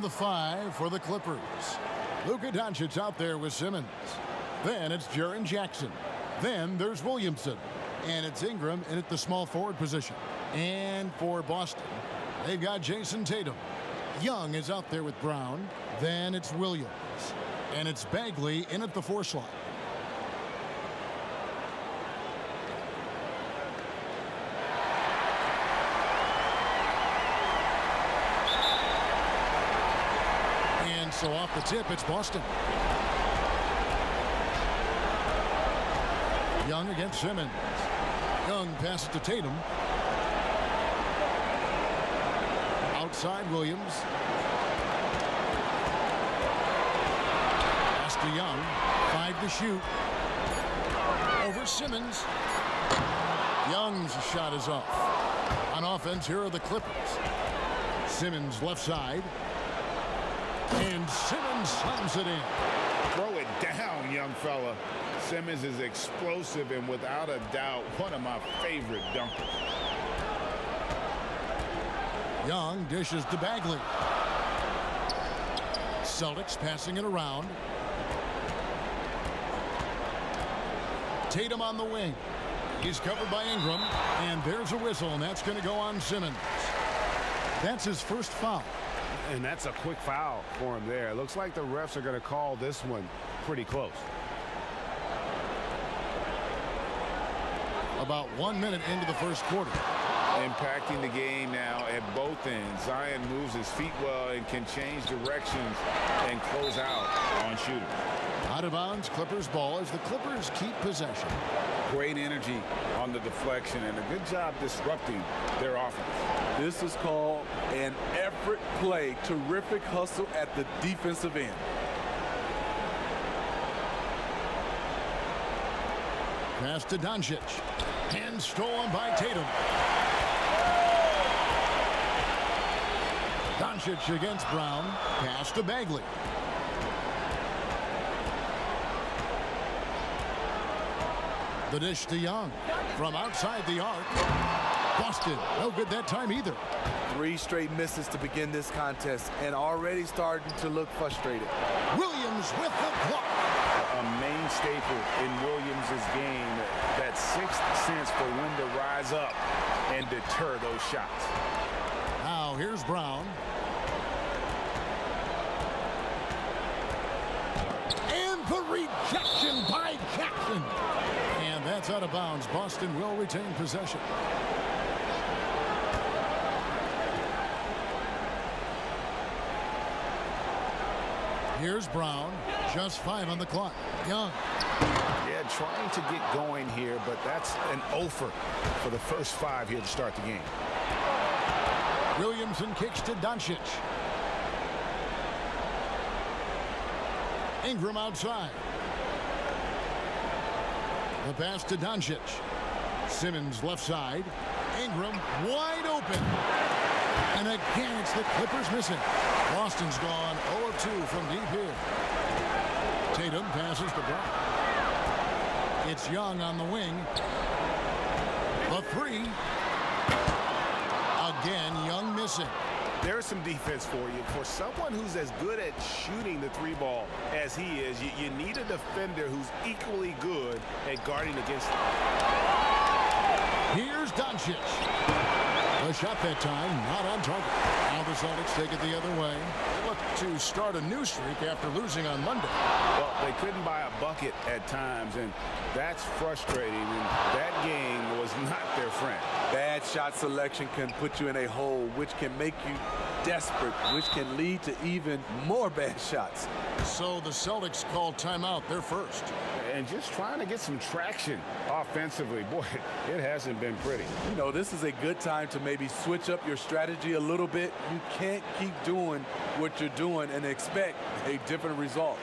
the 5 for the Clippers. Luka Doncic's out there with Simmons. Then it's Jaren Jackson. Then there's Williamson. And it's Ingram in at the small forward position. And for Boston, they've got Jason Tatum. Young is out there with Brown. Then it's Williams. And it's Bagley in at the 4 slot. And so off the tip, it's Boston. Young against Simmons. Young passes to Tatum. Outside Williams. Pass to Young. 5 to shoot. Over Simmons. Young's shot is off. On offense, here are the Clippers. Simmons left side. And Simmons slams it in. Throw it down, young fella. Simmons is explosive and without a doubt one of my favorite dunkers. Young dishes to Bagley. Celtics passing it around. Tatum on the wing. He's covered by Ingram. And there's a whistle, and that's going to go on Simmons. That's his first foul. And that's a quick foul for him there. It looks like the refs are going to call this one pretty close. About 1 minute into the first quarter. Impacting the game now at both ends. Zion moves his feet well and can change directions and close out on shooting. Out of bounds, Clippers ball as the Clippers keep possession. Great energy on the deflection and a good job disrupting their offense. This is called an effort play. Terrific hustle at the defensive end. Pass to Doncic. And stolen by Tatum. Doncic against Brown. Pass to Bagley. The dish to Young. From outside the arc. Boston. No good that time either. 3 straight misses to begin this contest and already starting to look frustrated. Williams with the block. A main staple in Williams' game, that 6th sense for when to rise up and deter those shots. Now here's Brown. And the rejection by Jackson. And that's out of bounds. Boston will retain possession. Here's Brown. Just 5 on the clock. Young. Yeah, trying to get going here, but that's an offer for the first 5 here to start the game. Williamson kicks to Doncic. Ingram outside. The pass to Doncic. Simmons left side. Ingram wide open. And again, it's the Clippers missing. Boston's gone 0 of 2 from deep here. Tatum passes to Brown. It's Young on the wing. The 3. Again, Young missing. There's some defense for you. For someone who's as good at shooting the 3-ball as he is, you need a defender who's equally good at guarding against him. Here's Doncic. The shot that time, not on target. Now the Celtics take it the other way. They look to start a new streak after losing on Monday. Well, they couldn't buy a bucket at times, and that's frustrating. And that game was not their friend. Bad shot selection can put you in a hole, which can make you desperate, which can lead to even more bad shots. So the Celtics call timeout, their first. And just trying to get some traction offensively. Boy, it hasn't been pretty. You know, this is a good time to maybe switch up your strategy a little bit. You can't keep doing what you're doing and expect a different result.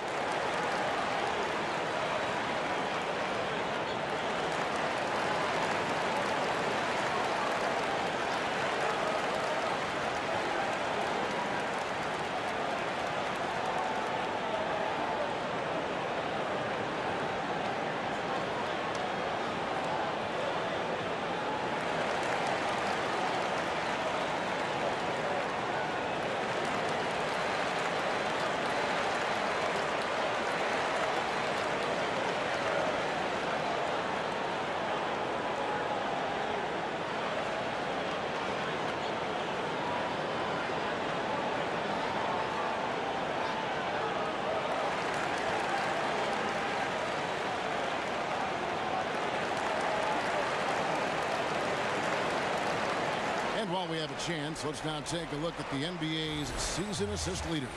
And while we have a chance, let's now take a look at the NBA's season assist leaders.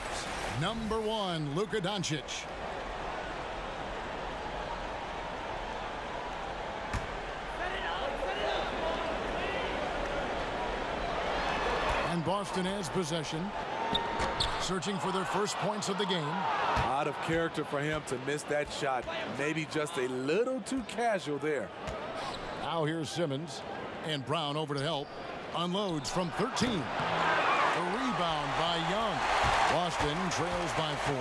Number 1, Luka Doncic. And Boston has possession. Searching for their first points of the game. Out of character for him to miss that shot. Maybe just a little too casual there. Now here's Simmons. And Brown over to help. Unloads from 13. The rebound by Young. Boston trails by 4.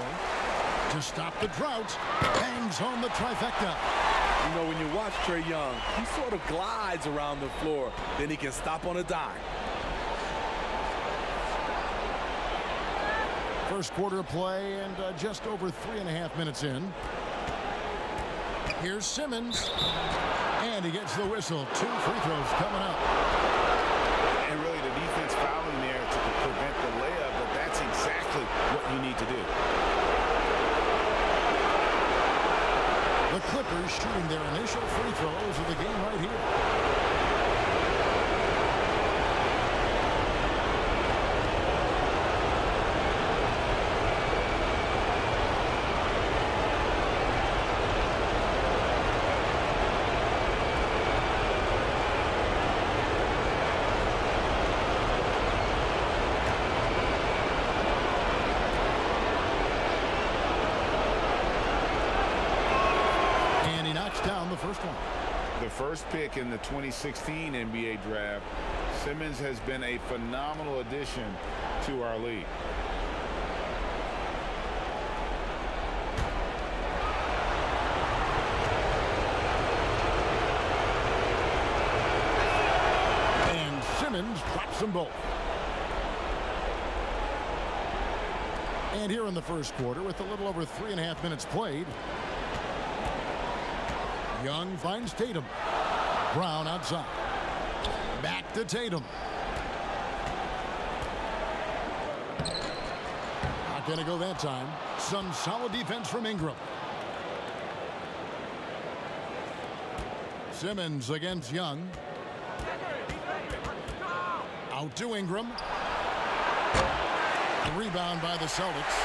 To stop the drought. Hangs home the trifecta. You know, when you watch Trae Young, he sort of glides around the floor. Then he can stop on a dime. First quarter play and just over 3.5 minutes in. Here's Simmons. And he gets the whistle. 2 free throws coming up. And really the defense fouling there to prevent the layup, but that's exactly what you need to do. The Clippers shooting their initial free throws of the game right here. Down the first one. The first pick in the 2016 NBA draft, Simmons has been a phenomenal addition to our league. And Simmons drops them both. And here in the first quarter, with a little over 3.5 minutes played, Young finds Tatum. Brown outside. Back to Tatum. Not going to go that time. Some solid defense from Ingram. Simmons against Young. Out to Ingram. The rebound by the Celtics.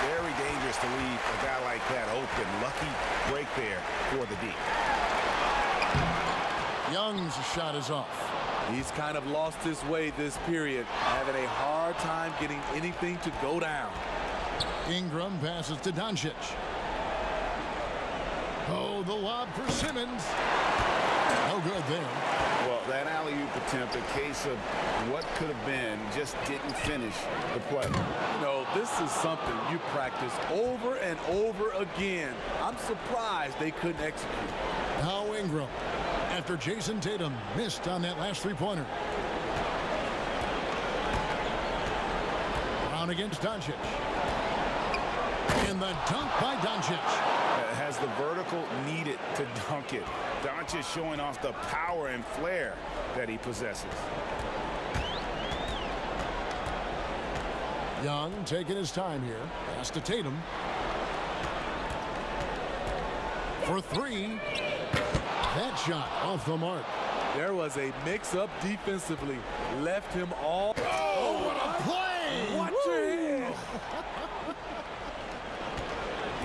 Very dangerous to leave a guy like that open. Lucky break there for the D. Young's shot is off. He's kind of lost his way this period, having a hard time getting anything to go down. Ingram passes to Doncic. Oh, the lob for Simmons. No good there. Well, that alley-oop attempt, a case of what could have been, just didn't finish the play. You know, this is something you practice over and over again. I'm surprised they couldn't execute. Now Ingram, after Jason Tatum missed on that last three-pointer. Brown against Doncic. And the dunk by Doncic. Has the vertical needed to dunk it. Doncic showing off the power and flair that he possesses. Young taking his time here. Pass to Tatum. For 3. That shot off the mark. There was a mix-up defensively. Left him all. Oh, what a play! Watch your head.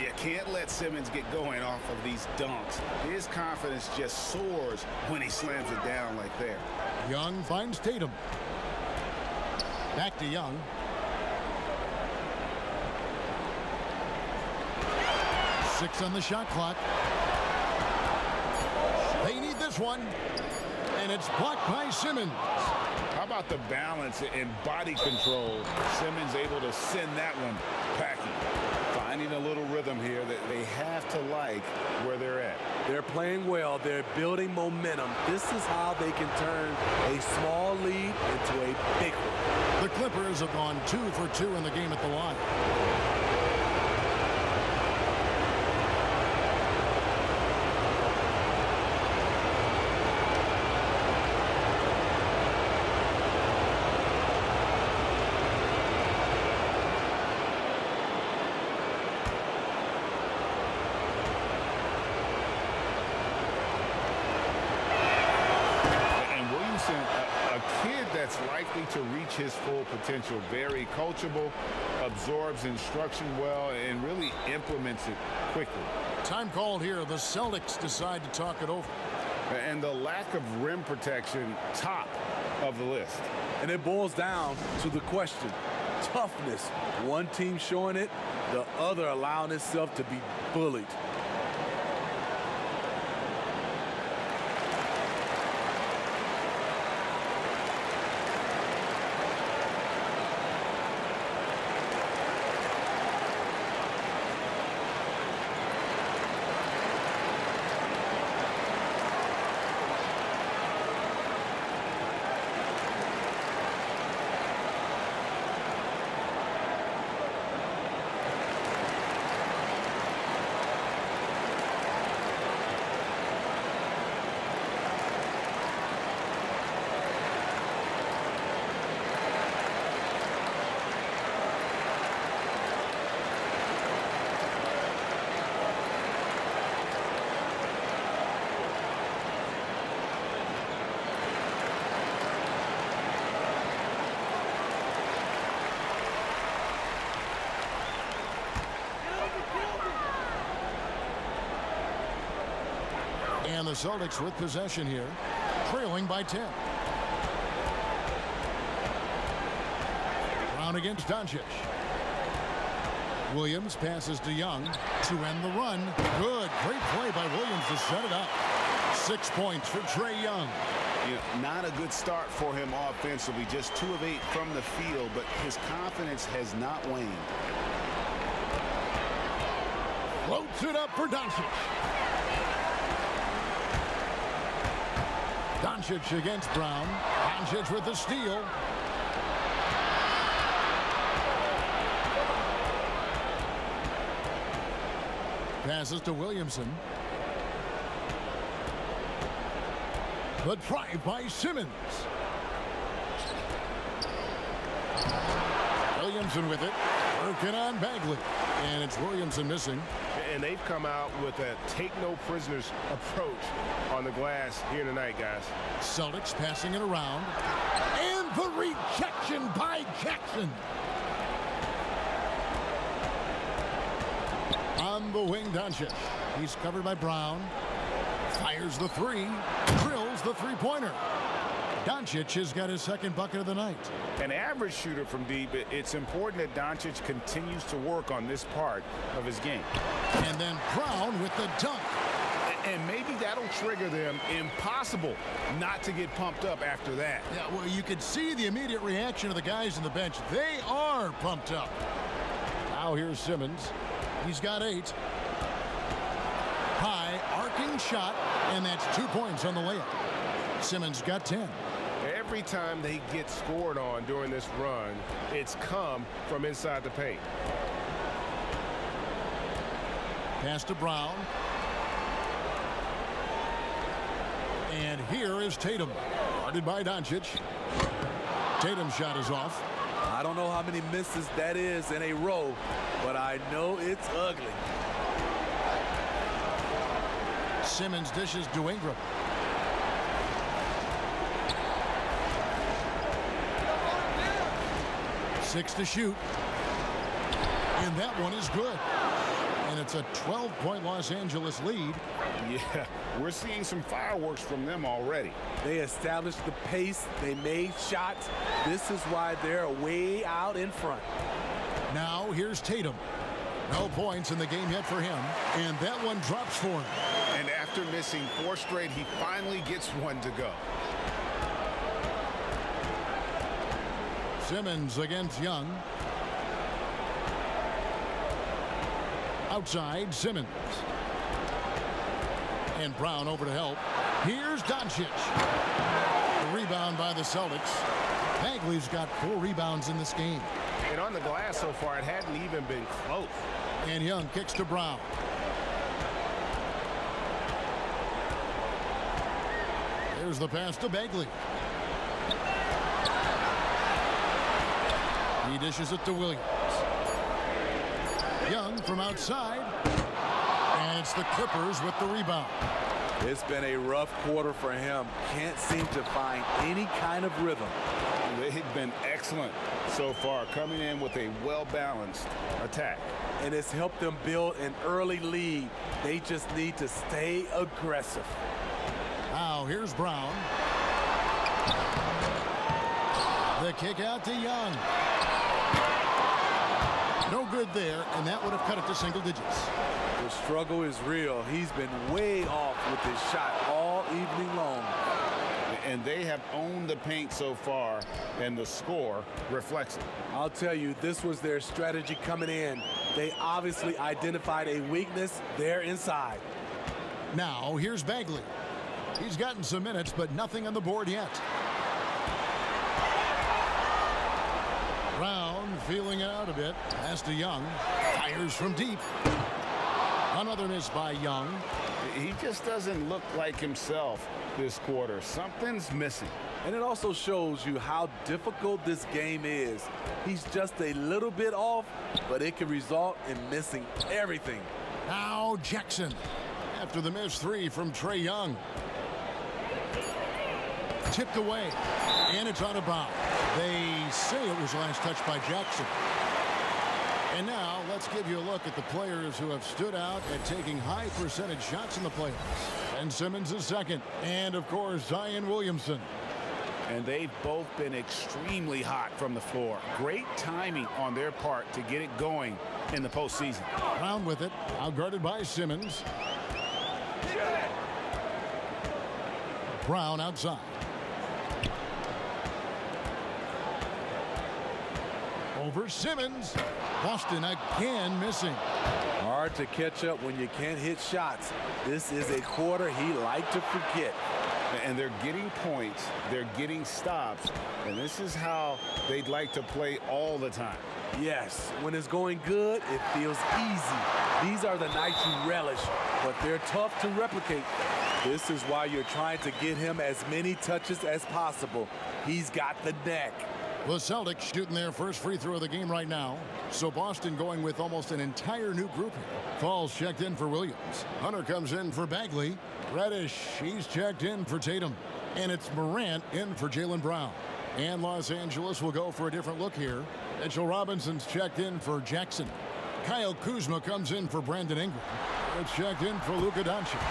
You can't let Simmons get going off of these dunks. His confidence just soars when he slams it down like that. Young finds Tatum. Back to Young. Six on the shot clock. They need this one. And it's blocked by Simmons. How about the balance and body control? Simmons able to send that one packing. Finding a little rhythm here that they have to like where they're at. They're playing well. They're building momentum. This is how they can turn a small lead into a big one. The Clippers have gone 2 for 2 in the game at the line. A kid that's like likely to reach his full potential. Very coachable, absorbs instruction well, and really implements it quickly. Time called here. The Celtics decide to talk it over. And the lack of rim protection, top of the list. And it boils down to the question, toughness. One team showing it, the other allowing itself to be bullied. And the Celtics with possession here, trailing by 10. Brown against Doncic. Williams passes to Young to end the run. Good, great play by Williams to set it up. 6 points for Trae Young. Not a good start for him offensively, just 2 of 8 from the field, but his confidence has not waned. Floats it up for Doncic. Doncic against Brown. Doncic with the steal. Passes to Williamson. The drive by Simmons. Williamson with it. Working on Bagley. And it's Williamson missing. And they've come out with a take-no-prisoners approach on the glass here tonight, guys. Celtics passing it around. And the rejection by Jackson. On the wing, Doncic. He's covered by Brown. Fires the three. Drills the three-pointer. Doncic has got his second bucket of the night. An average shooter from deep, it's important that Doncic continues to work on this part of his game. And then Brown with the dunk. And maybe that'll trigger them. Impossible not to get pumped up after that. Yeah, well, you could see the immediate reaction of the guys on the bench. They are pumped up. Now here's Simmons. He's got 8. High, arcing shot, and that's 2 points on the layup. Simmons got 10. Every time they get scored on during this run, it's come from inside the paint. Pass to Brown. And here is Tatum. Guarded by Doncic. Tatum's shot is off. I don't know how many misses that is in a row, but I know it's ugly. Simmons dishes to Ingram. Six to shoot. And that one is good. And it's a 12-point Los Angeles lead. Yeah, we're seeing some fireworks from them already. They established the pace. They made shots. This is why they're way out in front. Now here's Tatum. No points in the game yet for him. And that one drops for him. And after missing 4 straight, he finally gets one to go. Simmons against Young. Outside, Simmons. And Brown over to help. Here's Doncic. The rebound by the Celtics. Bagley's got 4 rebounds in this game. And on the glass so far, it hadn't even been close. And Young kicks to Brown. Here's the pass to Bagley. He dishes it to Williams. Young from outside. And it's the Clippers with the rebound. It's been a rough quarter for him. Can't seem to find any kind of rhythm. They've been excellent so far, coming in with a well-balanced attack. And it's helped them build an early lead. They just need to stay aggressive. Now here's Brown. The kick out to Young. No good there, and that would have cut it to single digits. The struggle is real. He's been way off with his shot all evening long. And they have owned the paint so far, and the score reflects it. I'll tell you, this was their strategy coming in. They obviously identified a weakness there inside. Now here's Bagley. He's gotten some minutes, but nothing on the board yet. Brown feeling it out a bit. Pass to Young. Fires from deep. Another miss by Young. He just doesn't look like himself this quarter. Something's missing. And it also shows you how difficult this game is. He's just a little bit off, but it can result in missing everything. Now Jackson. After the missed three from Trae Young. Tipped away. And it's out of bounds. They say it was last touched by Jackson. And now let's give you a look at the players who have stood out at taking high percentage shots in the playoffs. Ben Simmons is second. And of course, Zion Williamson. And they've both been extremely hot from the floor. Great timing on their part to get it going in the postseason. Brown with it. Outguarded by Simmons. Brown outside. Over Simmons. Boston again missing. Hard to catch up when you can't hit shots. This is a quarter he liked to forget. And they're getting points, they're getting stops, and this is how they'd like to play all the time. Yes, when it's going good, it feels easy. These are the nights you relish, but they're tough to replicate. This is why you're trying to get him as many touches as possible. He's got the neck. The Celtics shooting their first free throw of the game right now. So Boston going with almost an entire new group here. Falls checked in for Williams. Hunter comes in for Bagley. Reddish, he's checked in for Tatum. And it's Morant in for Jaylen Brown. And Los Angeles will go for a different look here. Mitchell Robinson's checked in for Jackson. Kyle Kuzma comes in for Brandon Ingram. It's checked in for Luka Doncic.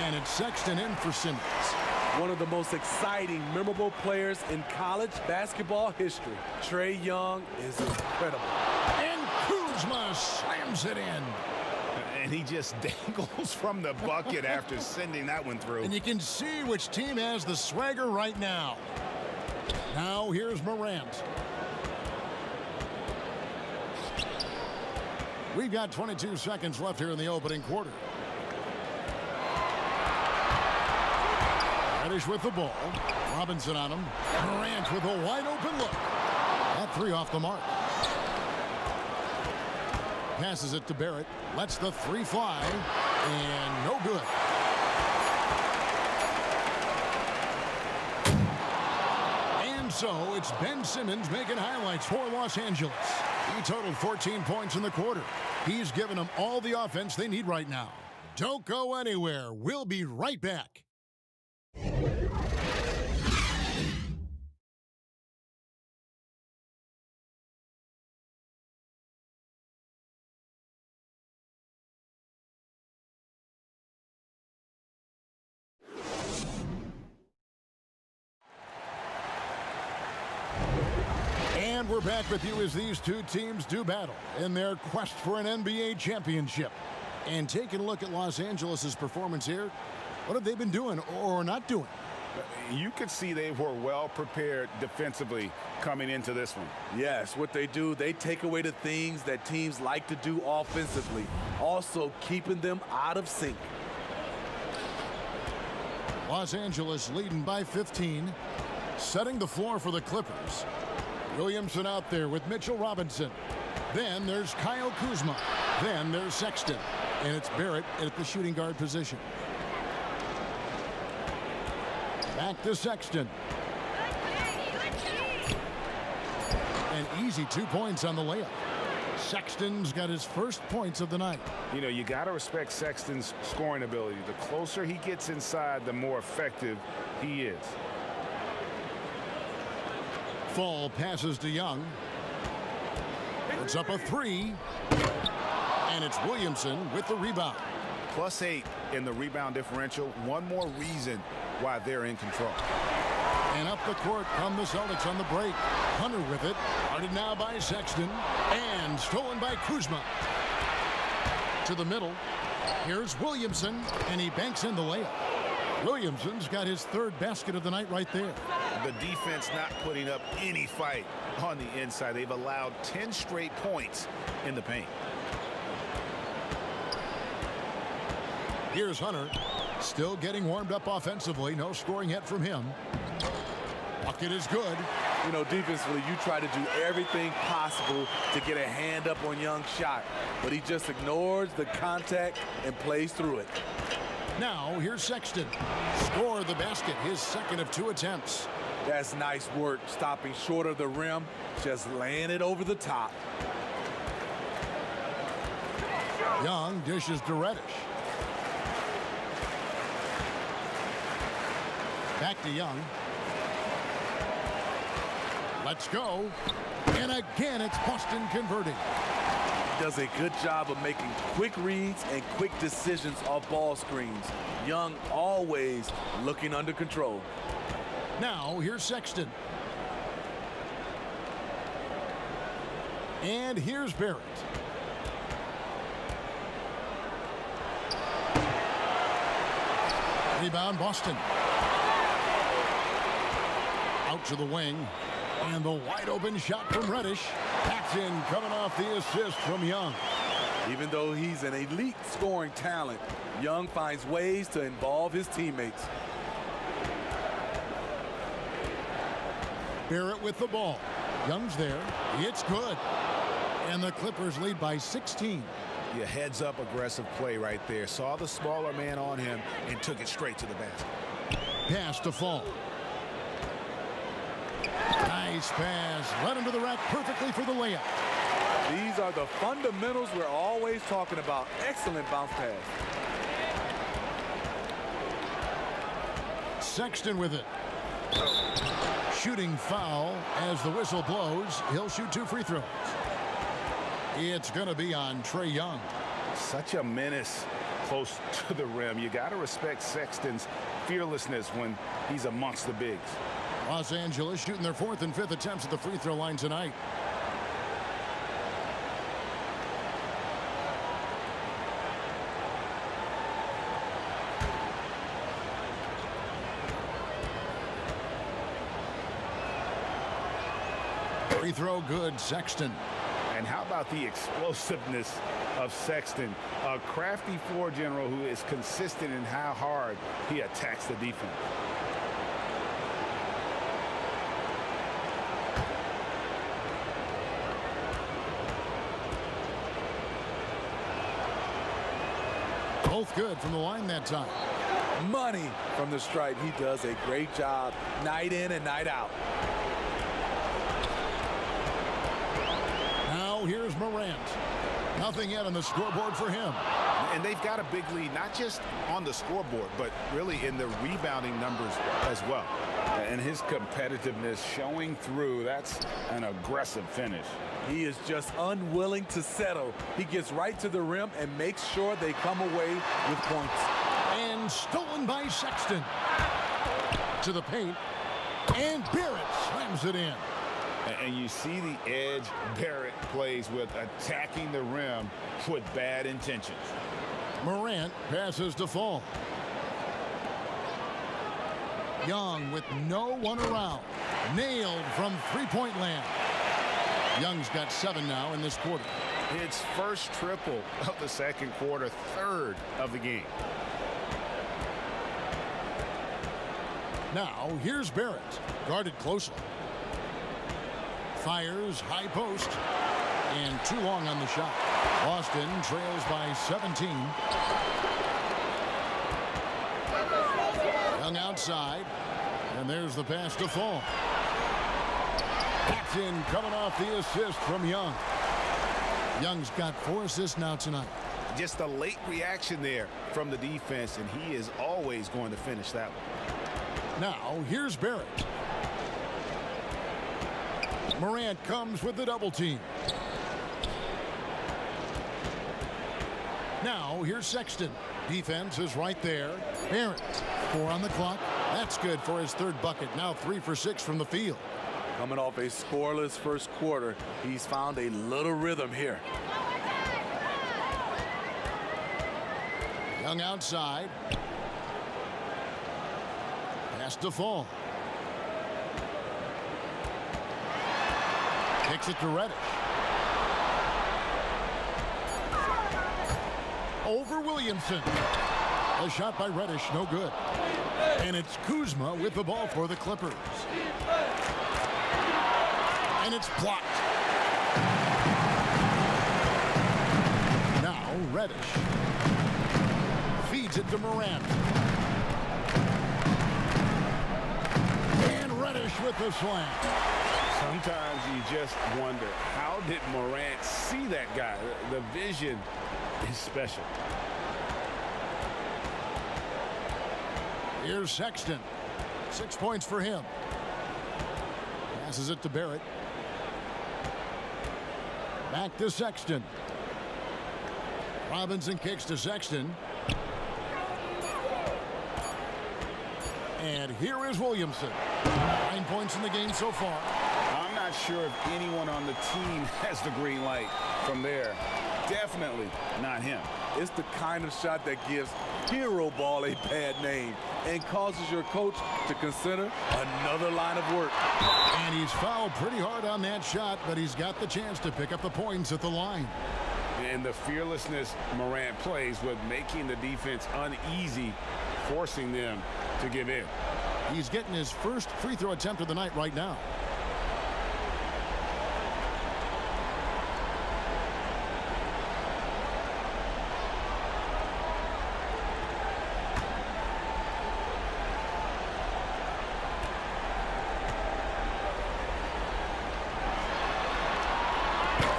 And it's Sexton in for Simmons. One of the most exciting, memorable players in college basketball history. Trae Young is incredible. And Kuzma slams it in. And he just dangles from the bucket after sending that one through. And you can see which team has the swagger right now. Now here's Morant. We've got 22 seconds left here in the opening quarter. Reddish with the ball. Robinson on him. Morant with a wide open look. That three off the mark. Passes it to Barrett. Lets the three fly. And no good. And so it's Ben Simmons making highlights for Los Angeles. He totaled 14 points in the quarter. He's given them all the offense they need right now. Don't go anywhere. We'll be right back. And we're back with you as these two teams do battle in their quest for an NBA championship. And taking a look at Los Angeles' performance here, what have they been doing or not doing? You could see they were well prepared defensively coming into this one. Yes, what they do, they take away the things that teams like to do offensively, also keeping them out of sync. Los Angeles leading by 15, setting the floor for the Clippers. Williamson out there with Mitchell Robinson. Then there's Kyle Kuzma. Then there's Sexton. And it's Barrett at the shooting guard position. Back to Sexton. An easy 2 points on the layup. Sexton's got his first points of the night. You know, you got to respect Sexton's scoring ability. The closer he gets inside, the more effective he is. Fall passes to Young. Puts up a three. And it's Williamson with the rebound. +8 in the rebound differential. One more reason why they're in control. And up the court come the Celtics on the break. Hunter with it. Guarded now by Sexton. And stolen by Kuzma. To the middle. Here's Williamson. And he banks in the layup. Williamson's got his third basket of the night right there. The defense not putting up any fight on the inside. They've allowed 10 straight points in the paint. Here's Hunter. Still getting warmed up offensively. No scoring yet from him. Bucket is good. You know, defensively, you try to do everything possible to get a hand up on Young's shot, but he just ignores the contact and plays through it. Now, here's Sexton. Score the basket, his second of 2 attempts. That's nice work, stopping short of the rim, just laying it over the top. Young dishes to Reddish. Back to Young. Let's go. And again, it's Boston converting. Does a good job of making quick reads and quick decisions off ball screens. Young always looking under control. Now, here's Sexton. And here's Barrett. Rebound, Boston. Out to the wing. And the wide open shot from Reddish. That's in, coming off the assist from Young. Even though he's an elite scoring talent, Young finds ways to involve his teammates. Barrett with the ball. Young's there. It's good. And the Clippers lead by 16. Yeah, heads up aggressive play right there. Saw the smaller man on him and took it straight to the basket. Pass to Fall. Nice pass. Led him to the rack perfectly for the layup. These are the fundamentals we're always talking about. Excellent bounce pass. Sexton with it. Shooting foul as the whistle blows. He'll shoot 2 free throws. It's going to be on Trae Young. Such a menace close to the rim. You got to respect Sexton's fearlessness when he's amongst the bigs. Los Angeles shooting their 4th and 5th attempts at the free throw line tonight. Free throw good, Sexton. And how about the explosiveness of Sexton? A crafty floor general who is consistent in how hard he attacks the defense. Both good from the line that time. Money from the stripe. He does a great job night in and night out. Now here's Morant. Nothing yet on the scoreboard for him. And they've got a big lead, not just on the scoreboard, but really in the rebounding numbers as well. And his competitiveness showing through. That's an aggressive finish. He is just unwilling to settle. He gets right to the rim and makes sure they come away with points. And stolen by Sexton. To the paint. And Barrett slams it in. And you see the edge Barrett plays with, attacking the rim with bad intentions. Morant passes to Fall. Young with no one around. Nailed from three-point land. Young's got 7 now in this quarter. His first triple of the second quarter, 3rd of the game. Now here's Barrett. Guarded closely. Fires high post. And too long on the shot. Boston trails by 17. Young outside. And there's the pass to Fall. That's in, coming off the assist from Young. Young's got 4 assists now tonight. Just a late reaction there from the defense, and he is always going to finish that one. Now here's Barrett. Morant comes with the double team. Now here's Sexton. Defense is right there. Barrett, 4 on the clock. That's good for his third bucket. Now 3 for 6 from the field. Coming off a scoreless first quarter, he's found a little rhythm here. Young outside. Pass to Fall. Kicks it to Reddish. Over Williamson. A shot by Reddish, no good. And it's Kuzma with the ball for the Clippers. And it's blocked. Now Reddish feeds it to Morant. And Reddish with the slam. Sometimes you just wonder, how did Morant see that guy? The vision is special. Here's Sexton. 6 points for him. Passes it to Barrett. Back to Sexton. Robinson kicks to Sexton. And here is Williamson. 9 points in the game so far. I'm not sure if anyone on the team has the green light from there. Definitely not him. It's the kind of shot that gives hero ball a bad name and causes your coach to consider another line of work. And he's fouled pretty hard on that shot, but he's got the chance to pick up the points at the line. And the fearlessness Morant plays with making the defense uneasy, forcing them to give in. He's getting his first free throw attempt of the night right now.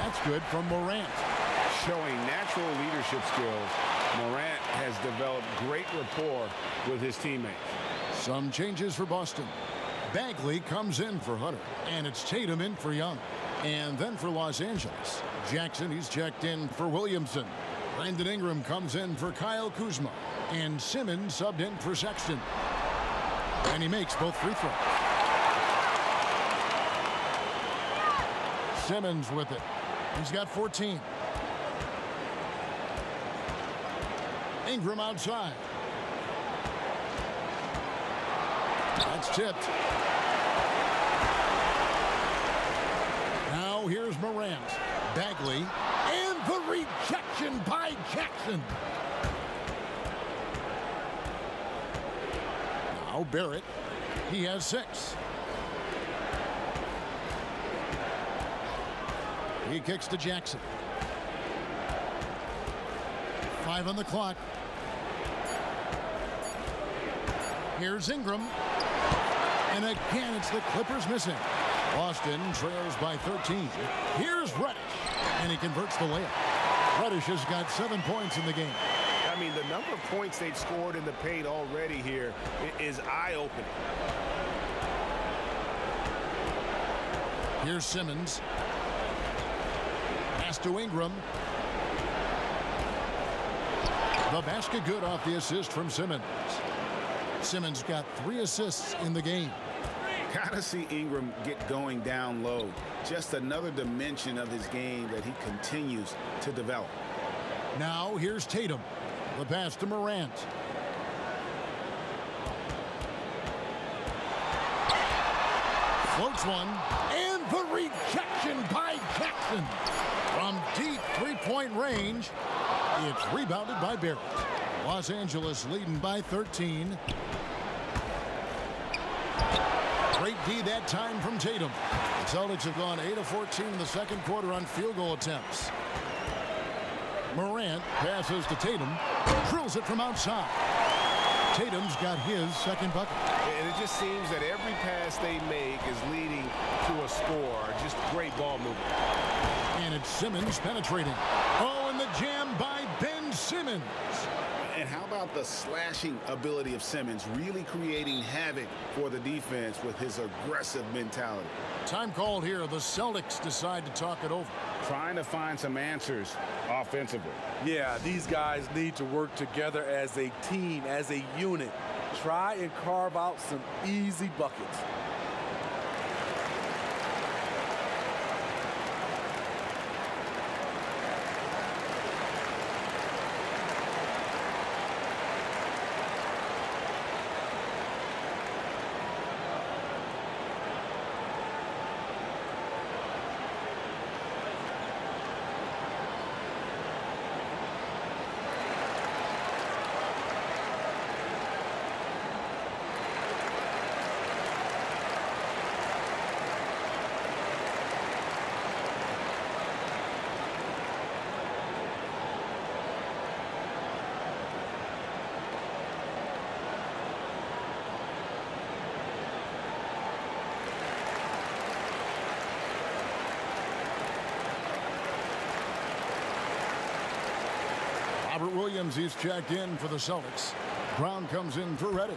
That's good from Morant. Showing natural leadership skills, Morant has developed great rapport with his teammates. Some changes for Boston. Bagley comes in for Hunter, and it's Tatum in for Young. And then for Los Angeles, Jackson, he's checked in for Williamson. Brandon Ingram comes in for Kyle Kuzma. And Simmons subbed in for Sexton. And he makes both free throws. Simmons with it. He's got 14. Ingram outside. That's tipped. Now here's Morant. Bagley. And the rejection by Jackson. Now Barrett. He has 6. He kicks to Jackson. 5 on the clock. Here's Ingram. And again, it's the Clippers missing. Boston trails by 13. Here's Reddish. And he converts the layup. Reddish has got 7 points in the game. I mean, the number of points they've scored in the paint already here is eye-opening. Here's Simmons. Pass to Ingram. The basket good off the assist from Simmons. Simmons got 3 assists in the game. Gotta see Ingram get going down low. Just another dimension of his game that he continues to develop. Now here's Tatum. The pass to Morant. Floats one. And the rejection by Jackson. From deep three-point range. It's rebounded by Barrett. Los Angeles leading by 13. Great D that time from Tatum. The Celtics have gone 8 of 14 in the second quarter on field goal attempts. Morant passes to Tatum. Drills it from outside. Tatum's got his second bucket. And it just seems that every pass they make is leading to a score. Just great ball movement. And it's Simmons penetrating. Oh, and the jam by Ben Simmons. And how about the slashing ability of Simmons, really creating havoc for the defense with his aggressive mentality? Time called here. The Celtics decide to talk it over. Trying to find some answers offensively. Yeah, these guys need to work together as a team, as a unit. Try and carve out some easy buckets. Robert Williams, he's checked in for the Celtics. Brown comes in for Reddish.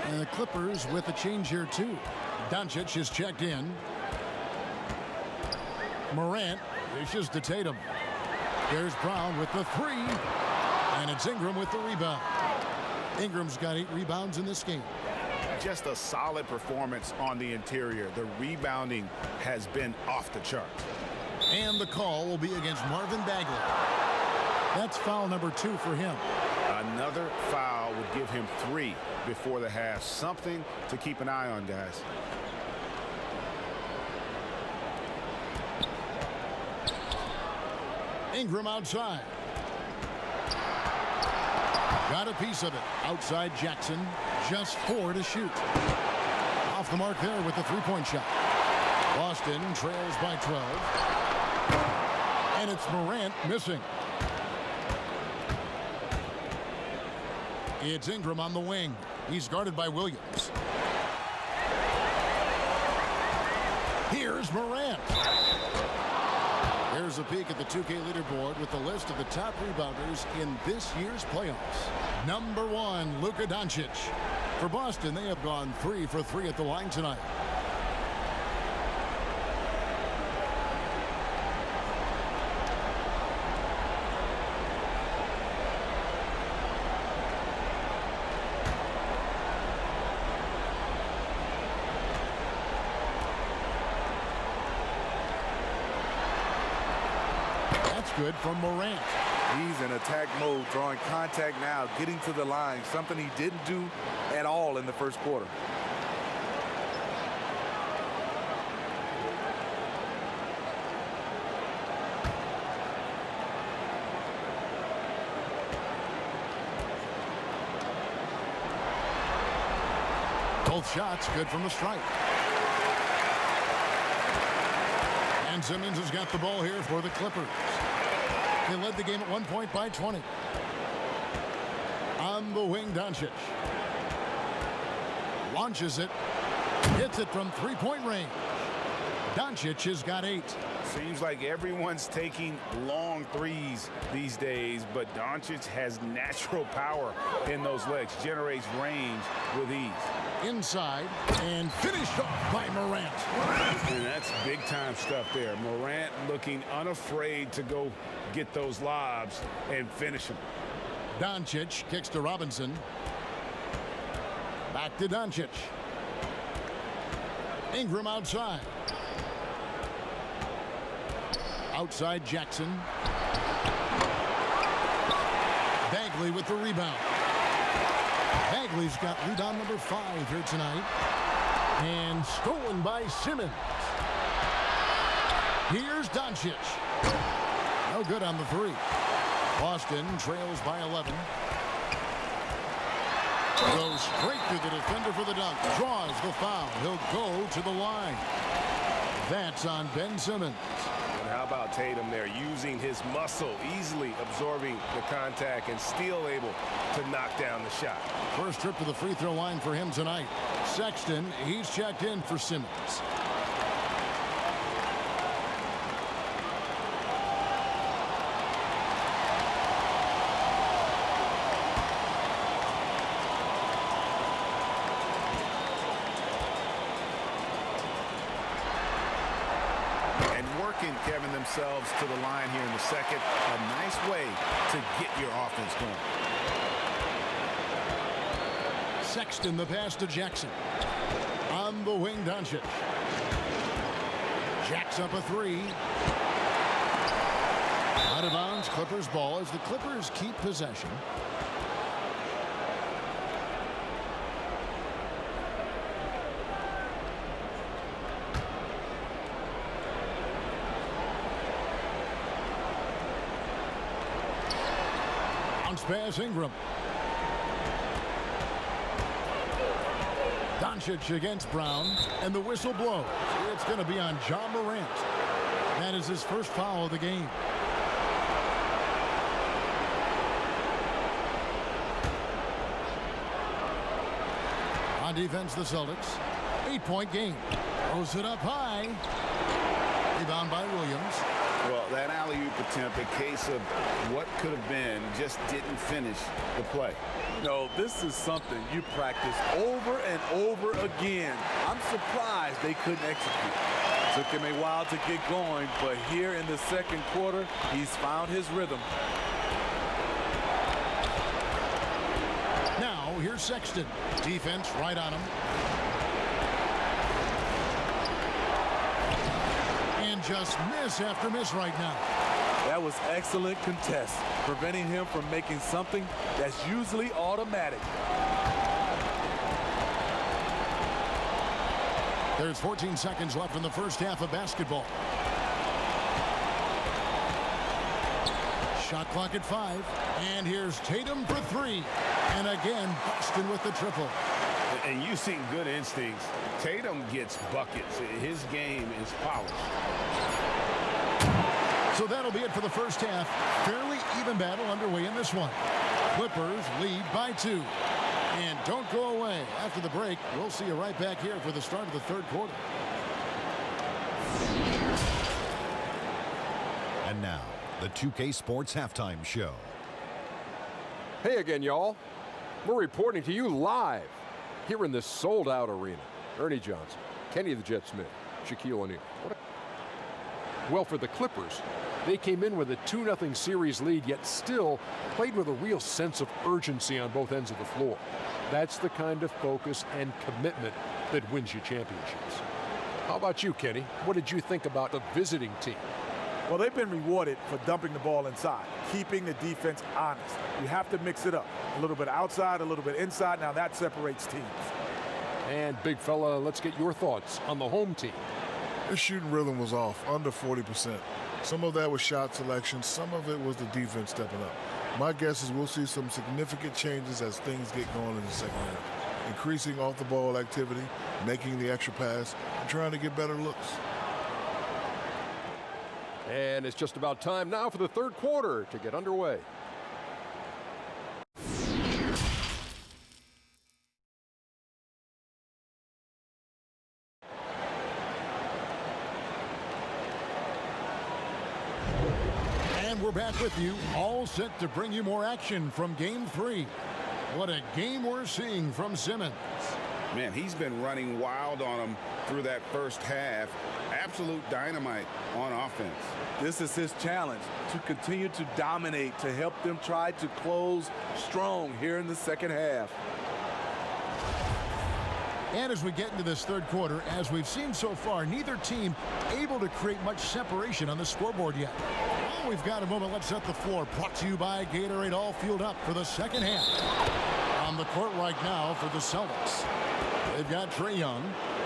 And the Clippers with a change here, too. Doncic is checked in. Morant dishes to Tatum. There's Brown with the three. And it's Ingram with the rebound. Ingram's got 8 rebounds in this game. Just a solid performance on the interior. The rebounding has been off the charts. And the call will be against Marvin Bagley. That's foul number 2 for him. Another foul would give him 3 before the half. Something to keep an eye on, guys. Ingram outside. Got a piece of it. Outside Jackson. Just 4 to shoot. Off the mark there with the three-point shot. Boston trails by 12. And it's Morant missing. It's Ingram on the wing. He's guarded by Williams. Here's Morant. Here's a peek at the 2K leaderboard with the list of the top rebounders in this year's playoffs. Number 1, Luka Doncic. For Boston, they have gone 3 for 3 at the line tonight. Good from Morant. He's in attack mode, drawing contact now, getting to the line, something he didn't do at all in the first quarter. Both shots good from the stripe. And Simmons has got the ball here for the Clippers. They led the game at 1 point by 20. On the wing, Doncic. Launches it. Hits it from three-point range. Doncic has got 8. Seems like everyone's taking long threes these days, but Doncic has natural power in those legs, generates range with ease. Inside and finished off by Morant. And that's big-time stuff there. Morant looking unafraid to go get those lobs and finish them. Doncic kicks to Robinson. Back to Doncic. Ingram outside. Outside Jackson. Bagley with the rebound. Bagley's got rebound number 5 here tonight. And stolen by Simmons. Here's Doncic. No good on the 3. Boston trails by 11. Goes straight through the defender for the dunk. Draws the foul. He'll go to the line. That's on Ben Simmons. And how about Tatum there, using his muscle, easily absorbing the contact and still able to knock down the shot. First trip to the free throw line for him tonight. Sexton, he's checked in for Simmons. taking, Kevin, themselves to the line here in the second. A nice way to get your offense going. Sexton, the pass to Jackson. On the wing, Doncic. Jacks up a three. Out of bounds, Clippers ball as the Clippers keep possession. Bounce pass, Ingram. Doncic against Brown, and the whistle blows. It's going to be on Ja Morant. That is his first foul of the game. On defense, the Celtics. 8-point game. Throws it up high. Rebound by Williams. Well, that alley-oop attempt, a case of what could have been, just didn't finish the play. No, this is something you practice over and over again. I'm surprised they couldn't execute. Took him a while to get going, but here in the second quarter, he's found his rhythm. Now, here's Sexton. Defense right on him. And just miss after miss right now. That was excellent contest, preventing him from making something that's usually automatic. There's 14 seconds left in the first half of basketball. Shot clock at 5. And here's Tatum for 3. And again, Boston with the triple. And you've seen good instincts. Tatum gets buckets. His game is polished. So that'll be it for the first half. Fairly even battle underway in this one. Clippers lead by 2. And don't go away. After the break, we'll see you right back here for the start of the third quarter. And now, the 2K Sports Halftime Show. Hey again, y'all. We're reporting to you live here in this sold-out arena. Ernie Johnson, Kenny the Jet Smith, Shaquille O'Neal. Well, for the Clippers, they came in with a 2-0 series lead, yet still played with a real sense of urgency on both ends of the floor. That's the kind of focus and commitment that wins you championships. How about you, Kenny? What did you think about the visiting team? Well, they've been rewarded for dumping the ball inside, keeping the defense honest. You have to mix it up. A little bit outside, a little bit inside. Now that separates teams. And big fella, let's get your thoughts on the home team. Their shooting rhythm was off, under 40%. Some of that was shot selection. Some of it was the defense stepping up. My guess is we'll see some significant changes as things get going in the second half. Increasing off-the-ball activity, making the extra pass, and trying to get better looks. And it's just about time now for the third quarter to get underway. And we're back with you, all set to bring you more action from Game 3. What a game we're seeing from Simmons. Man, he's been running wild on them through that first half. Absolute dynamite on offense. This is his challenge, to continue to dominate, to help them try to close strong here in the second half. And as we get into this third quarter, as we've seen so far, neither team able to create much separation on the scoreboard yet. Well, we've got a moment. Let's set the floor. Brought to you by Gatorade, all fueled up for the second half. On the court right now for the Celtics, they've got Trae Young.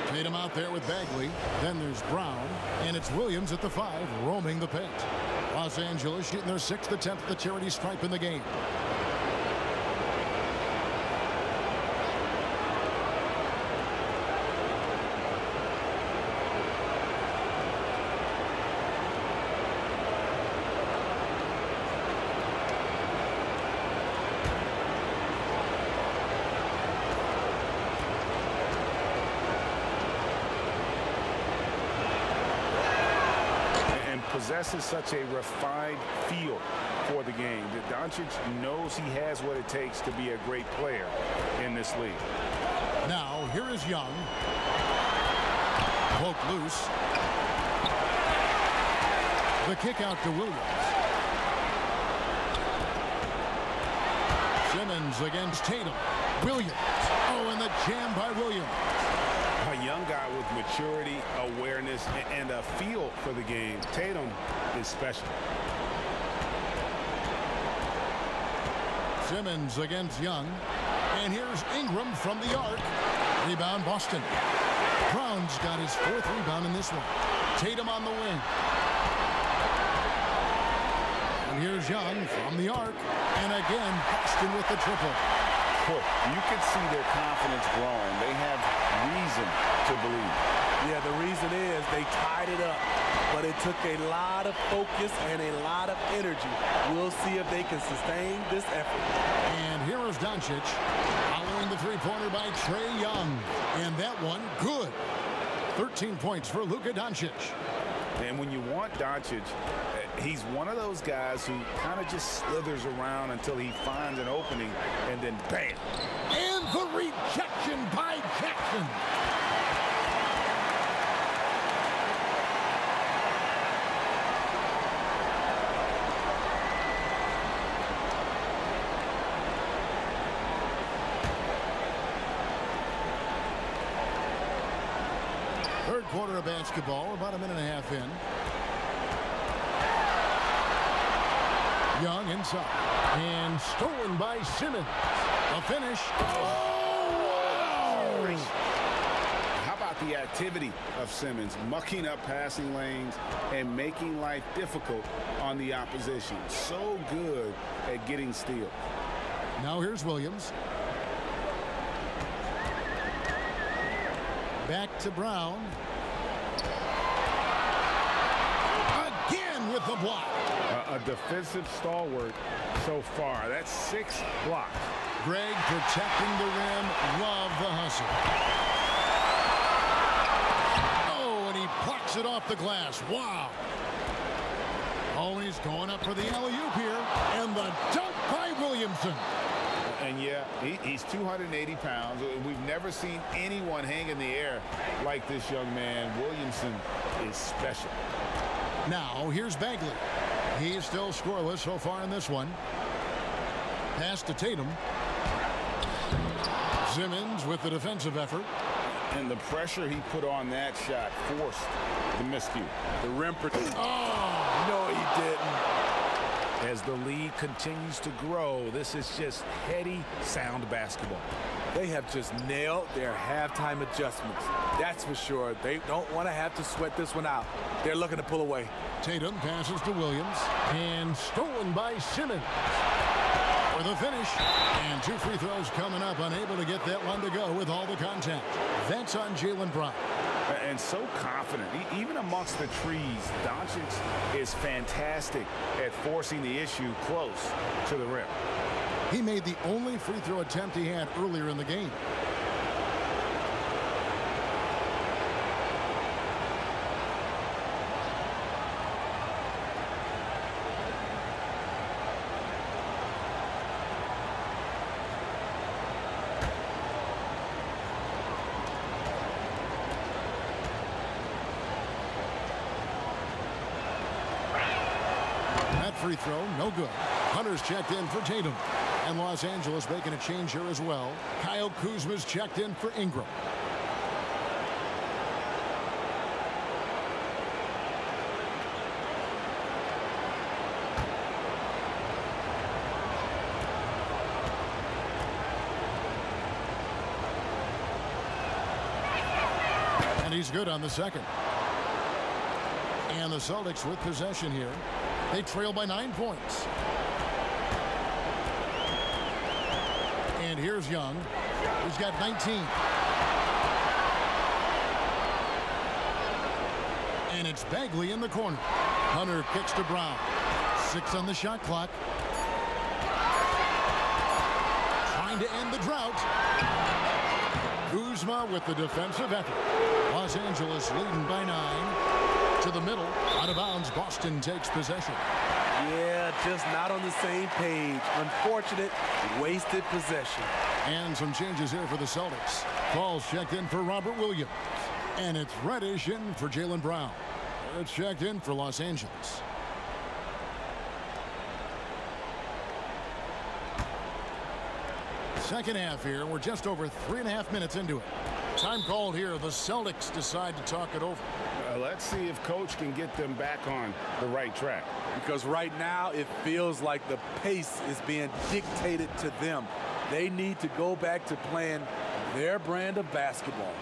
Tatum out there with Bagley. Then there's Brown. And it's Williams at the 5, roaming the paint. Los Angeles shooting their 6th attempt at the charity stripe in the game. Possesses such a refined feel for the game that Doncic knows he has what it takes to be a great player in this league. Now, here is Young. Poke loose. The kick out to Williams. Simmons against Tatum. Williams. Oh, and the jam by Williams. A young guy with maturity, awareness, and a feel for the game. Tatum is special. Simmons against Young. And here's Ingram from the arc. Rebound Boston. Brown's got his 4th rebound in this one. Tatum on the wing. And here's Young from the arc. And again, Boston with the triple. You can see their confidence growing. They have reason to believe. Yeah, the reason is they tied it up, but it took a lot of focus and a lot of energy. We'll see if they can sustain this effort. And here is Doncic following the three-pointer by Trae Young. And that one, good. 13 points for Luka Doncic. And when you want Doncic, he's one of those guys who kind of just slithers around until he finds an opening, and then bam. And the rejection by Jackson. Third quarter of basketball, about a minute and a half in. Young inside. And stolen by Simmons. A finish. Oh! How about the activity of Simmons, mucking up passing lanes and making life difficult on the opposition. So good at getting steals. Now here's Williams. Back to Brown. Again with the block. A defensive stalwart so far. That's 6 blocks. Greg protecting the rim. Love the hustle. Oh, and he plucks it off the glass. Wow. Oh, and he's going up for the alley-oop here. And the dunk by Williamson. And yeah, he's 280 pounds. We've never seen anyone hang in the air like this young man. Williamson is special. Now, here's Bagley. He's still scoreless so far in this one. Pass to Tatum. Simmons with the defensive effort. And the pressure he put on that shot forced the miscue. The rim protector. Oh, no, he didn't. As the lead continues to grow, this is just heady, sound basketball. They have just nailed their halftime adjustments. That's for sure. They don't want to have to sweat this one out. They're looking to pull away. Tatum passes to Williams. And stolen by Simmons. For the finish. And 2 free throws coming up. Unable to get that one to go with all the contact. That's on Jaylen Brown. And so confident. Even amongst the trees, Doncic is fantastic at forcing the issue close to the rim. He made the only free throw attempt he had earlier in the game. That free throw, no good. Hunter's checked in for Tatum. And Los Angeles making a change here as well. Kyle Kuzma's checked in for Ingram. And he's good on the second. And the Celtics with possession here. They trail by 9 points. And here's Young. He's got 19. And it's Bagley in the corner. Hunter kicks to Brown. 6 on the shot clock. Trying to end the drought. Kuzma with the defensive effort. Los Angeles leading by 9. To the middle. Out of bounds. Boston takes possession. Yeah, just not on the same page. Unfortunate, wasted possession. And some changes here for the Celtics. Paul's checked in for Robert Williams. And it's Reddish in for Jaylen Brown. It's checked in for Los Angeles. Second half here. We're just over 3.5 minutes into it. Time called here. The Celtics decide to talk it over. Let's see if Coach can get them back on the right track. Because right now it feels like the pace is being dictated to them. They need to go back to playing their brand of basketball.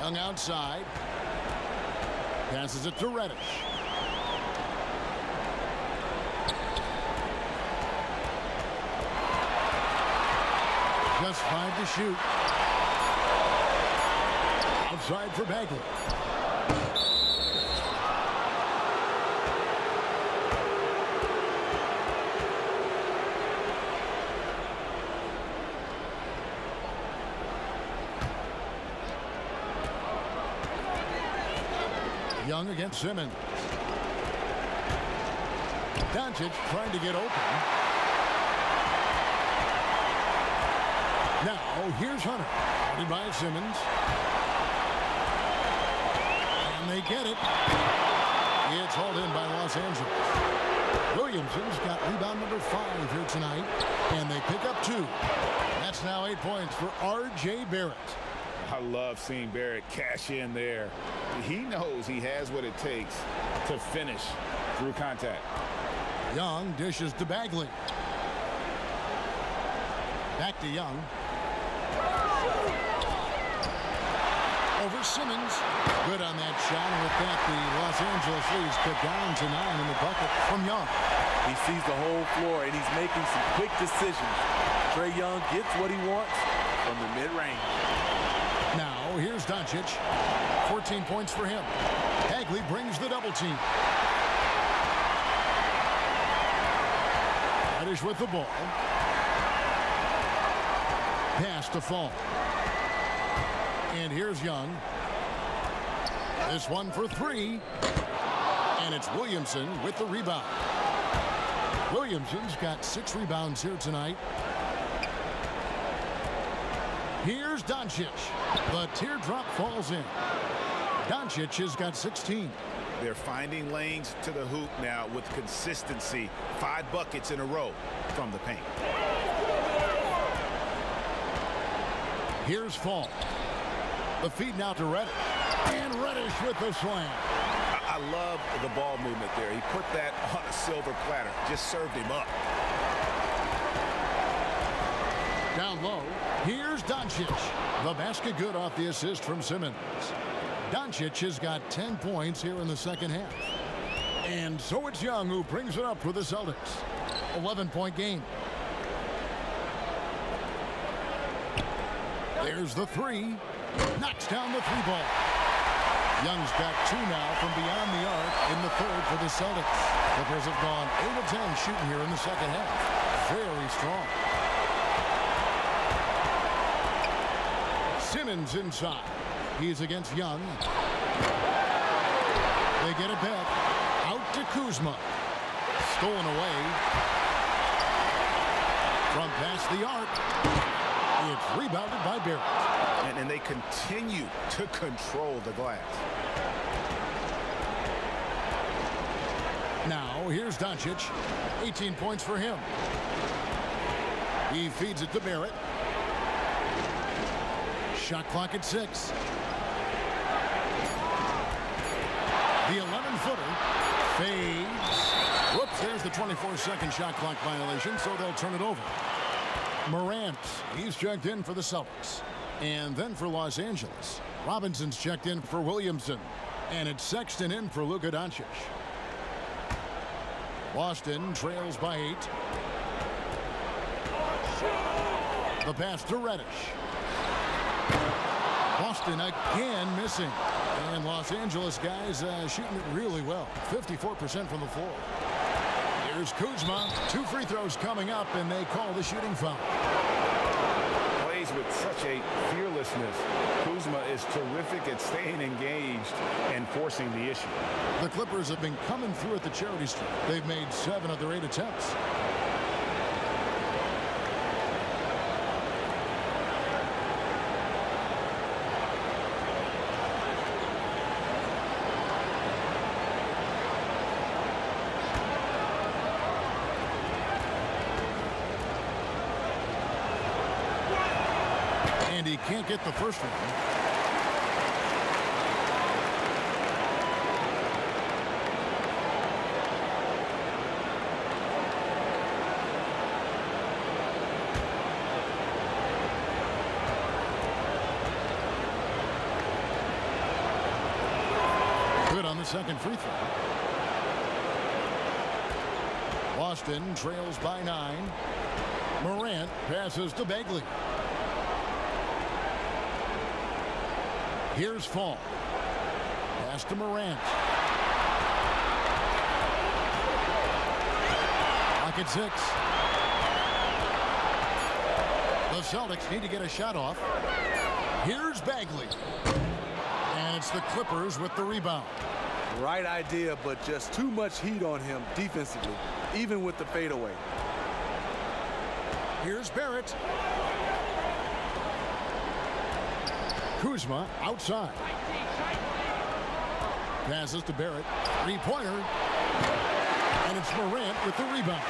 Young outside. Passes it to Reddish. Just 5 to shoot. Outside for Bagley. Young against Simmons. Doncic trying to get open. Now here's Hunter. Guarded by Simmons. And they get it. It's hauled in by Los Angeles. Williamson's got rebound number 5 here tonight. And they pick up 2. That's now 8 points for R.J. Barrett. I love seeing Barrett cash in there. He knows he has what it takes to finish through contact. Young dishes to Bagley. Back to Young. Over Simmons. Good on that shot. And with that, the Los Angeles leads cut down to 9 in the bucket from Young. He sees the whole floor, and he's making some quick decisions. Trae Young gets what he wants from the mid-range. Now, here's Doncic. 14 points for him. Bagley brings the double team. Reddish with the ball. Pass to Fall. And here's Young. This one for 3. And it's Williamson with the rebound. Williamson's got 6 rebounds here tonight. Here's Doncic. The teardrop falls in. Doncic has got 16. They're finding lanes to the hoop now with consistency. 5 buckets in a row from the paint. Here's Fall. The feed now to Reddish. And Reddish with the slam. I love the ball movement there. He put that on a silver platter. Just served him up. Down low. Here's Doncic. The basket good off the assist from Simmons. Doncic has got 10 points here in the second half. And so it's Young who brings it up for the Celtics. 11-point game. There's the 3. Knocks down the 3-ball. Young's got 2 now from beyond the arc in the third for the Celtics. Clippers have gone 8 of 10 shooting here in the second half. Very strong. Simmons inside. He's against Young. They get it back. Out to Kuzma. Stolen away. From past the arc. It's rebounded by Barrett. And they continue to control the glass. Now, here's Doncic. 18 points for him. He feeds it to Barrett. Shot clock at 6. The 11-footer fades. the 24-second shot clock violation, so they'll turn it over. Morant, he's checked in for the Celtics. And then for Los Angeles, Robinson's checked in for Williamson. And it's Sexton in for Luka Doncic. Boston trails by 8. The pass to Reddish. Boston again missing. And Los Angeles guys shooting it really well. 54% from the floor. Here's Kuzma. 2 free throws coming up, and they call the shooting foul. Plays with such a fearlessness. Kuzma is terrific at staying engaged and forcing the issue. The Clippers have been coming through at the charity stripe. They've made 7 of their 8 attempts. And he can't get the first one. Good on the second free throw. Boston trails by 9. Morant passes to Bagley. Here's Fall. Pass to Morant. Clock at 6. The Celtics need to get a shot off. Here's Bagley. And it's the Clippers with the rebound. Right idea, but just too much heat on him defensively, even with the fadeaway. Here's Barrett. Kuzma outside. Passes to Barrett. 3-pointer. And it's Morant with the rebound.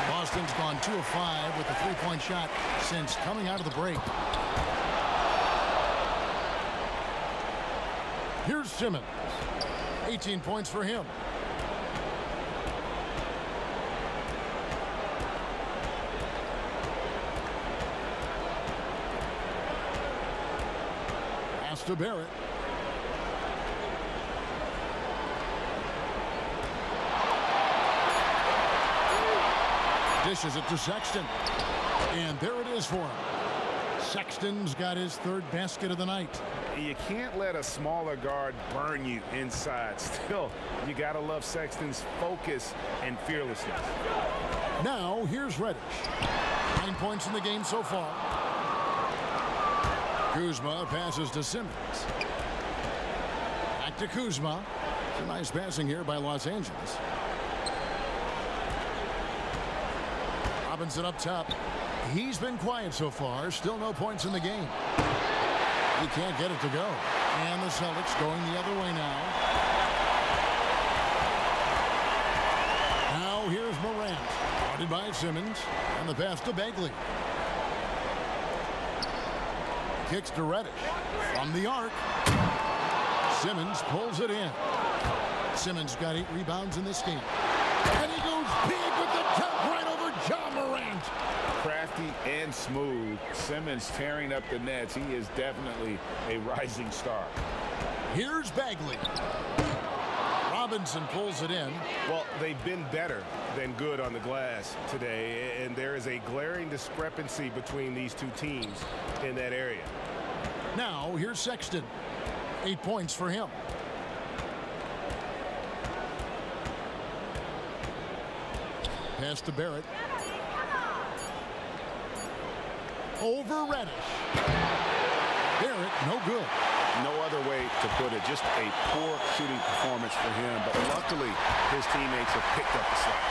Boston's gone 2 of 5 with a 3-point shot since coming out of the break. Here's Simmons. 18 points for him. Pass to Barrett. Dishes it to Sexton. And there it is for him. Sexton's got his 3rd basket of the night. You can't let a smaller guard burn you inside. Still, you got to love Sexton's focus and fearlessness. Now, here's Reddish. 9 points in the game so far. Kuzma passes to Simmons. Back to Kuzma. It's a nice passing here by Los Angeles. Robinson up top. He's been quiet so far. Still no points in the game. He can't get it to go. And the Celtics going the other way now. Now here's Morant. Guarded by Simmons. And the pass to Bagley. Kicks to Reddish. From the arc. Simmons pulls it in. Simmons got 8 rebounds in this game. And he goes big with the tap right over John Morant. Crafty and smooth. Simmons tearing up the nets. He is definitely a rising star. Here's Bagley. Robinson pulls it in. Well, they've been better than good on the glass today, and there is a glaring discrepancy between these two teams in that area. Now, here's Sexton. 8 points for him. Pass to Barrett. Over Reddish. Barrett, no good. No other way to put it. Just a poor shooting performance for him. But luckily, his teammates have picked up the slack.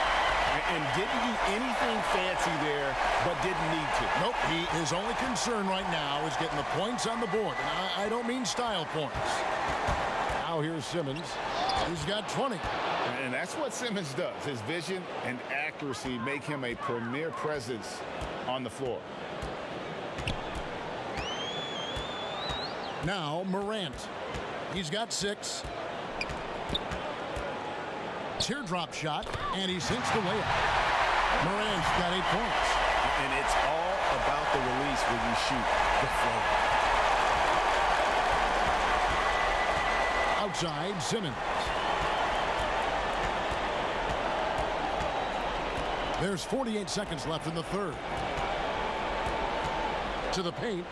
And didn't do anything fancy there, but didn't need to. Nope. His only concern right now is getting the points on the board. And I don't mean style points. Now here's Simmons. He's got 20. And that's what Simmons does. His vision and accuracy make him a premier presence on the floor. Now Morant. He's got 6. teardrop shot, and he sinks the layup. Morant's got 8 points. And it's all about the release when you shoot the flow. Outside, Simmons. There's 48 seconds left in the third. To the paint.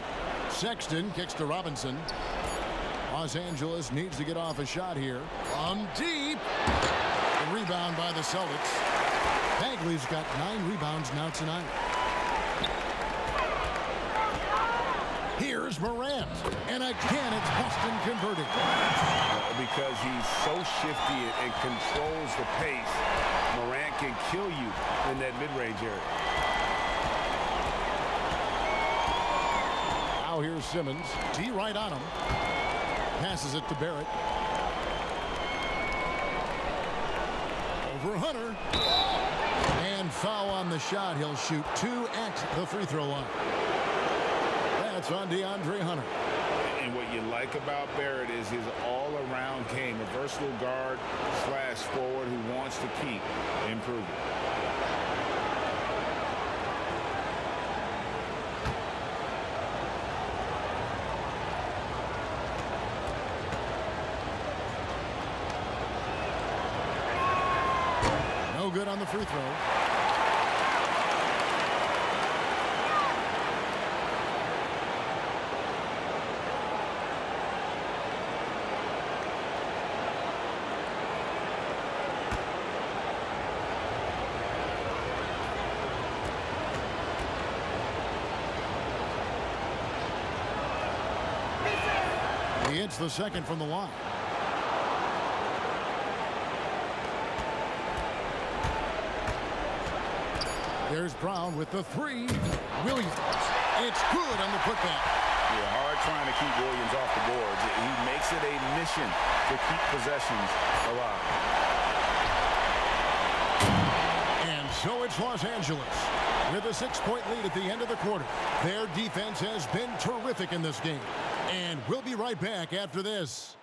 Sexton kicks to Robinson. Los Angeles needs to get off a shot here. On deep. The rebound by the Celtics. Bagley's got 9 rebounds now tonight. Here's Morant. And again, it's Boston converting. Because he's so shifty and controls the pace, Morant can kill you in that mid-range area. Now here's Simmons. D right on him. Passes it to Barrett. Over Hunter. And foul on the shot. He'll shoot 2 at the free throw line. That's on DeAndre Hunter. And what you like about Barrett is his all-around game, a versatile guard / forward who wants to keep improving. No good on the free throw. He hits the second from the line. There's Brown with the 3. Williams. It's good on the putback. Yeah, hard trying to keep Williams off the boards. He makes it a mission to keep possessions alive. And so it's Los Angeles with a 6-point lead at the end of the quarter. Their defense has been terrific in this game. And we'll be right back after this.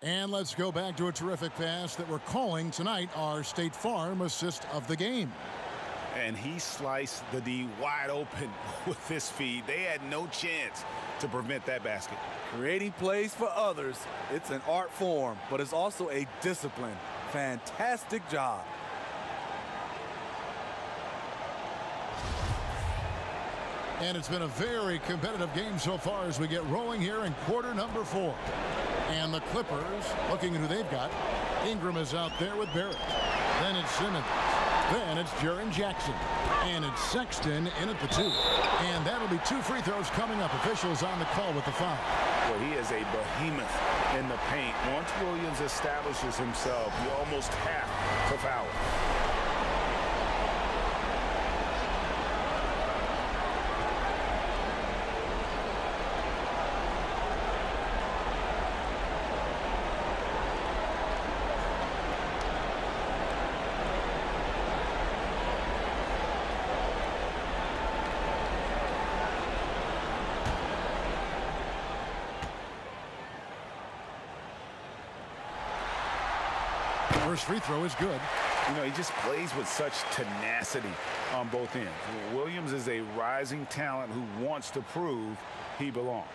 And let's go back to a terrific pass that we're calling tonight our State Farm assist of the game. And he sliced the D wide open with this feed. They had no chance to prevent that basket. Creating plays for others, it's an art form, but it's also a discipline. Fantastic job. And it's been a very competitive game so far as we get rolling here in quarter number 4. And the Clippers, looking at who they've got. Ingram is out there with Barrett. Then it's Simmons. Then it's Jaren Jackson. And it's Sexton in at the 2. And that'll be 2 free throws coming up. Officials on the call with the foul. Well, he is a behemoth in the paint. Once Williams establishes himself, you almost have to foul him. First free throw is good. You know, he just plays with such tenacity on both ends. Williams is a rising talent who wants to prove he belongs.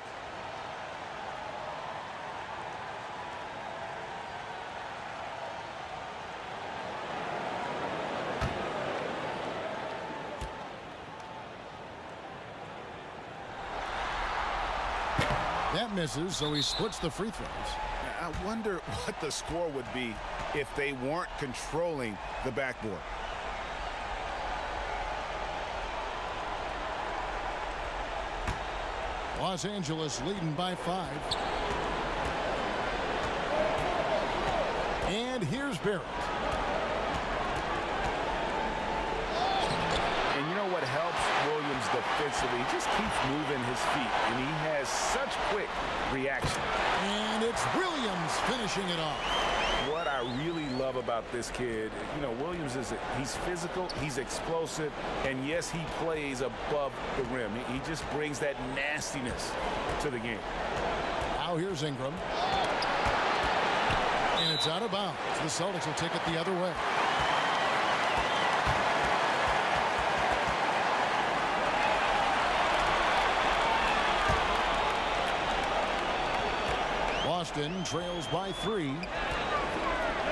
That misses, so he splits the free throws. I wonder what the score would be if they weren't controlling the backboard. Los Angeles leading by 5. And here's Barrett. And you know what helps Williams Williams defensively. He just keeps moving his feet, and he has such quick reaction. And it's Williams finishing it off. What I really love about this kid, you know, Williams he's physical, he's explosive, and yes, he plays above the rim. He just brings that nastiness to the game. Now here's Ingram. And it's out of bounds. The Celtics will take it the other way. Boston trails by 3.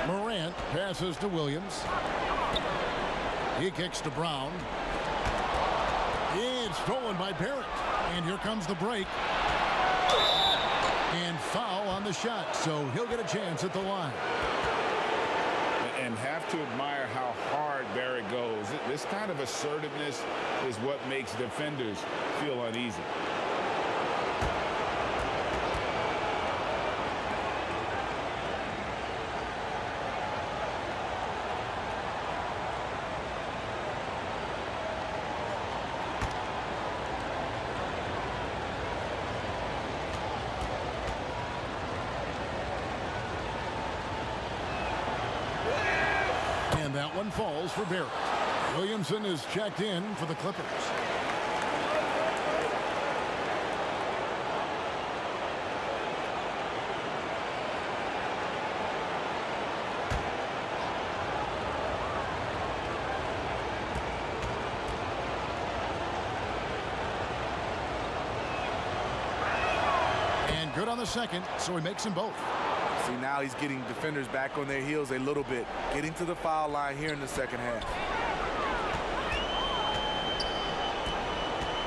Morant passes to Williams. He kicks to Brown. It's stolen by Barrett. And here comes the break. And foul on the shot, so he'll get a chance at the line. And have to admire how hard Barrett goes. This kind of assertiveness is what makes defenders feel uneasy. And that one falls for Barrett. Williamson is checked in for the Clippers. And good on the second, so he makes them both. See, now he's getting defenders back on their heels a little bit, getting to the foul line here in the second half.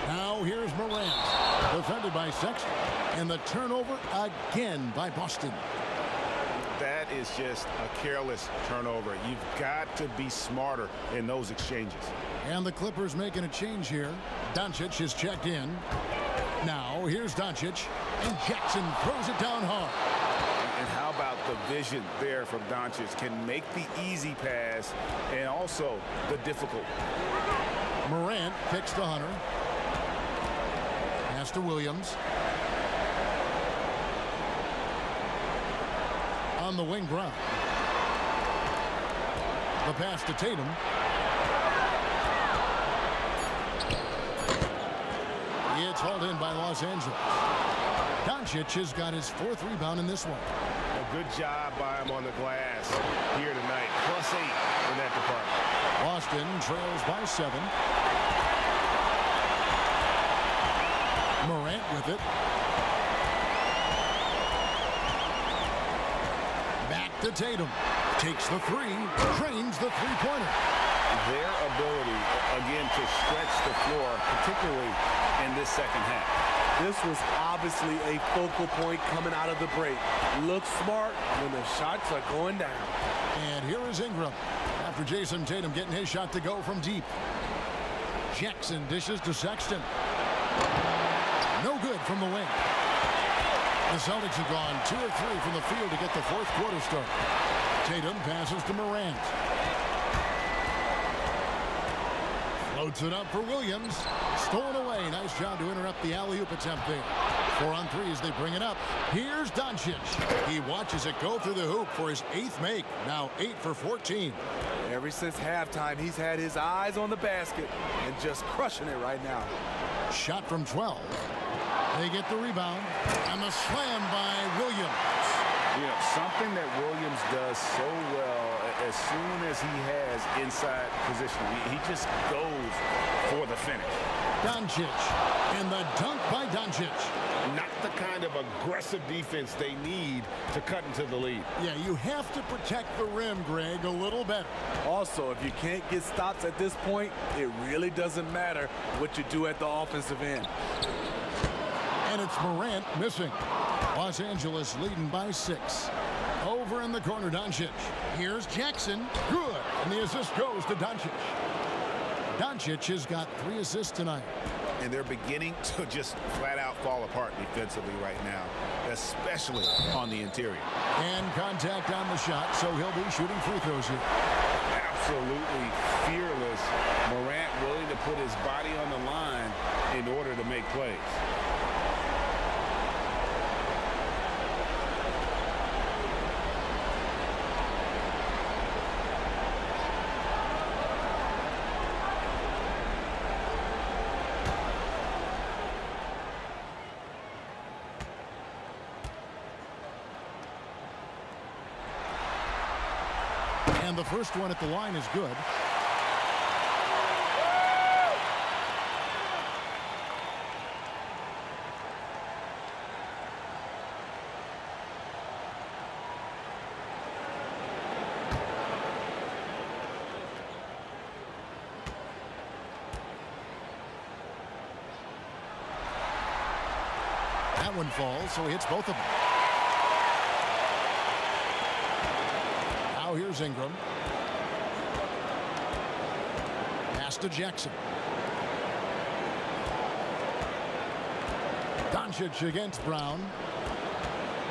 Now here's Morant, defended by Sexton, and the turnover again by Boston. That is just a careless turnover. You've got to be smarter in those exchanges. And the Clippers making a change here. Doncic is checked in. Now here's Doncic, and Jackson throws it down hard. And how about the vision there from Doncic? Can make the easy pass and also the difficult. Morant kicks to Hunter. Pass to Williams. On the wing, Brown. The pass to Tatum. It's hauled in by Los Angeles. Doncic has got his 4th rebound in this one. A good job by him on the glass here tonight. +8 in that department. Boston trails by 7. Morant with it. Back to Tatum. Takes the 3. Drains the three-pointer. Their ability, again, to stretch the floor, particularly in this second half. This was obviously a focal point coming out of the break. Look smart when the shots are going down. And here is Ingram after Jason Tatum getting his shot to go from deep. Jackson dishes to Sexton. No good from the wing. The Celtics have gone 2 or 3 from the field to get the 4th quarter start. Tatum passes to Morant. Floats it up for Williams. Stolen away. Nice job to interrupt the alley-oop attempt there. 4 on 3 as they bring it up. Here's Doncic. He watches it go through the hoop for his 8th make. Now 8 for 14. Ever since halftime, he's had his eyes on the basket and just crushing it right now. Shot from 12. They get the rebound. And the slam by Williams. You know, something that Williams does so well as soon as he has inside position, he just goes for the finish. Doncic. And the dunk by Doncic. Not the kind of aggressive defense they need to cut into the lead. Yeah, you have to protect the rim, Greg, a little better. Also, if you can't get stops at this point, it really doesn't matter what you do at the offensive end. And it's Morant missing. Los Angeles leading by 6. Over in the corner, Doncic. Here's Jackson. Good. And the assist goes to Doncic. Doncic has got 3 assists tonight. And they're beginning to just flat out fall apart defensively right now, especially on the interior. And contact on the shot, so he'll be shooting free throws here. absolutely fearless. Morant willing to put his body on the line in order to make plays. And the first one at the line is good. That one falls, so he hits both of them. Now here's Ingram. Pass to Jackson. Doncic against Brown.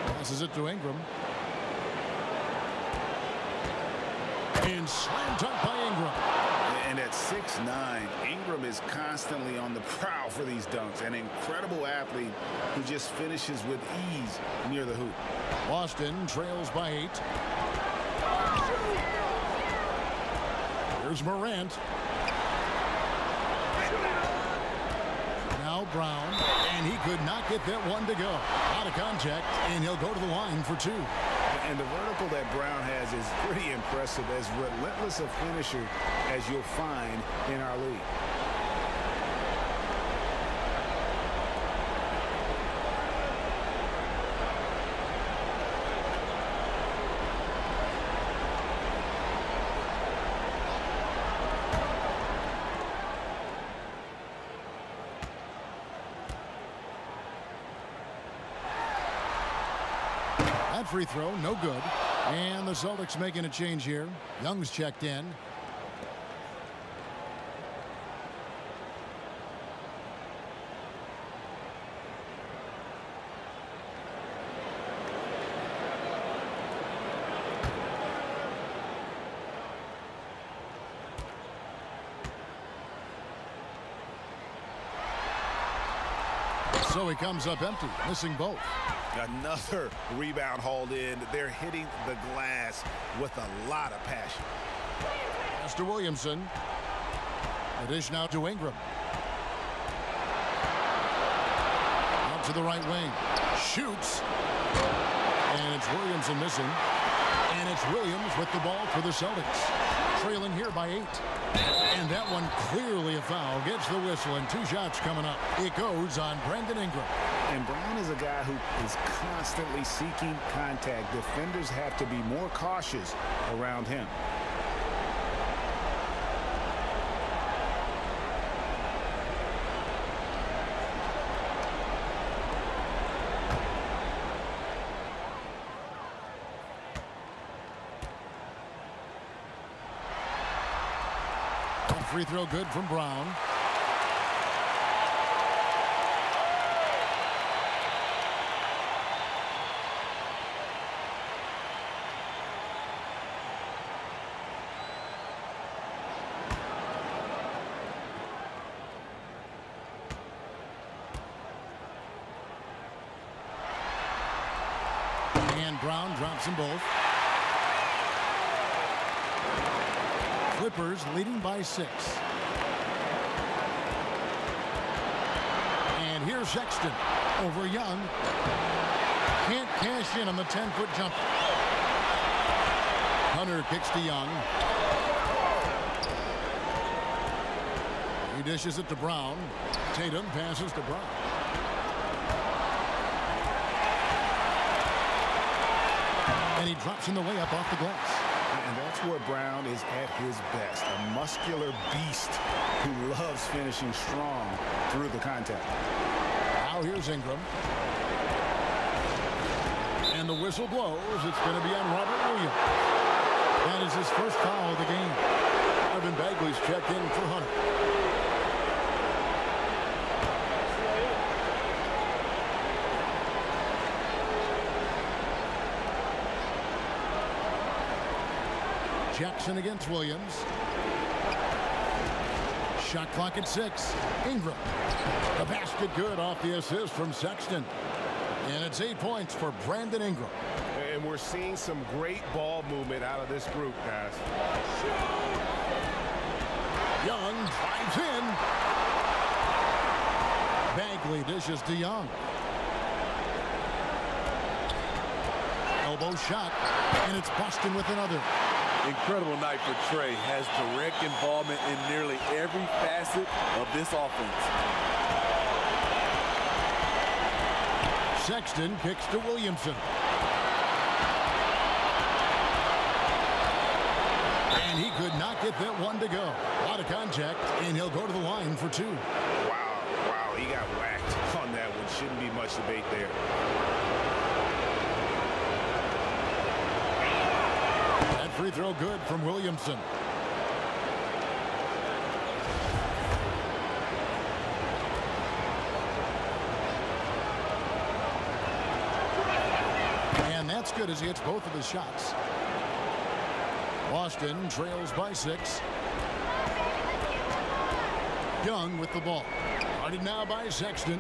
Passes it to Ingram. And slam dunk by Ingram. And at 6'9", Ingram is constantly on the prowl for these dunks. An incredible athlete who just finishes with ease near the hoop. Boston trails by 8. Here's Morant. Now Brown, and he could not get that one to go. Out of contact, and he'll go to the line for 2. And the vertical that Brown has is pretty impressive, as relentless a finisher as you'll find in our league. That free throw, no good. And the Celtics making a change here. Young's checked in. So he comes up empty, missing both. Another rebound hauled in. They're hitting the glass with a lot of passion. Mr. Williamson. The dish now to Ingram. Out to the right wing. Shoots. And it's Williamson missing. And it's Williams with the ball for the Celtics. Trailing here by 8. And that one clearly a foul. Gets the whistle and 2 shots coming up. It goes on Brandon Ingram. And Brown is a guy who is constantly seeking contact. Defenders have to be more cautious around him. Free throw good from Brown. And Brown drops them both. Clippers leading by 6. And here's Sexton over Young. Can't cash in on the 10-foot jumper. Hunter kicks to Young. He dishes it to Brown. Tatum passes to Brown. And he drops in the way up off the glass. And that's where Brown is at his best. A muscular beast who loves finishing strong through the contact. Now here's Ingram. And the whistle blows. It's going to be on Robert Williams. That is his first foul of the game. Evan Bagley's checked in for Hunter. Jackson against Williams. Shot clock at 6. Ingram. The basket good off the assist from Sexton. And it's 8 points for Brandon Ingram. And we're seeing some great ball movement out of this group, guys. Young drives in. Bagley dishes to Young. Elbow shot, and it's Boston with another. Incredible night for Trey. Has direct involvement in nearly every facet of this offense. Sexton kicks to Williamson. And he could not get that one to go. A lot of contact, and he'll go to the line for 2. Wow, he got whacked on that one. Shouldn't be much debate there. That free throw good from Williamson. And that's good as he hits both of his shots. Boston trails by 6. Young with the ball. Guarded now by Sexton.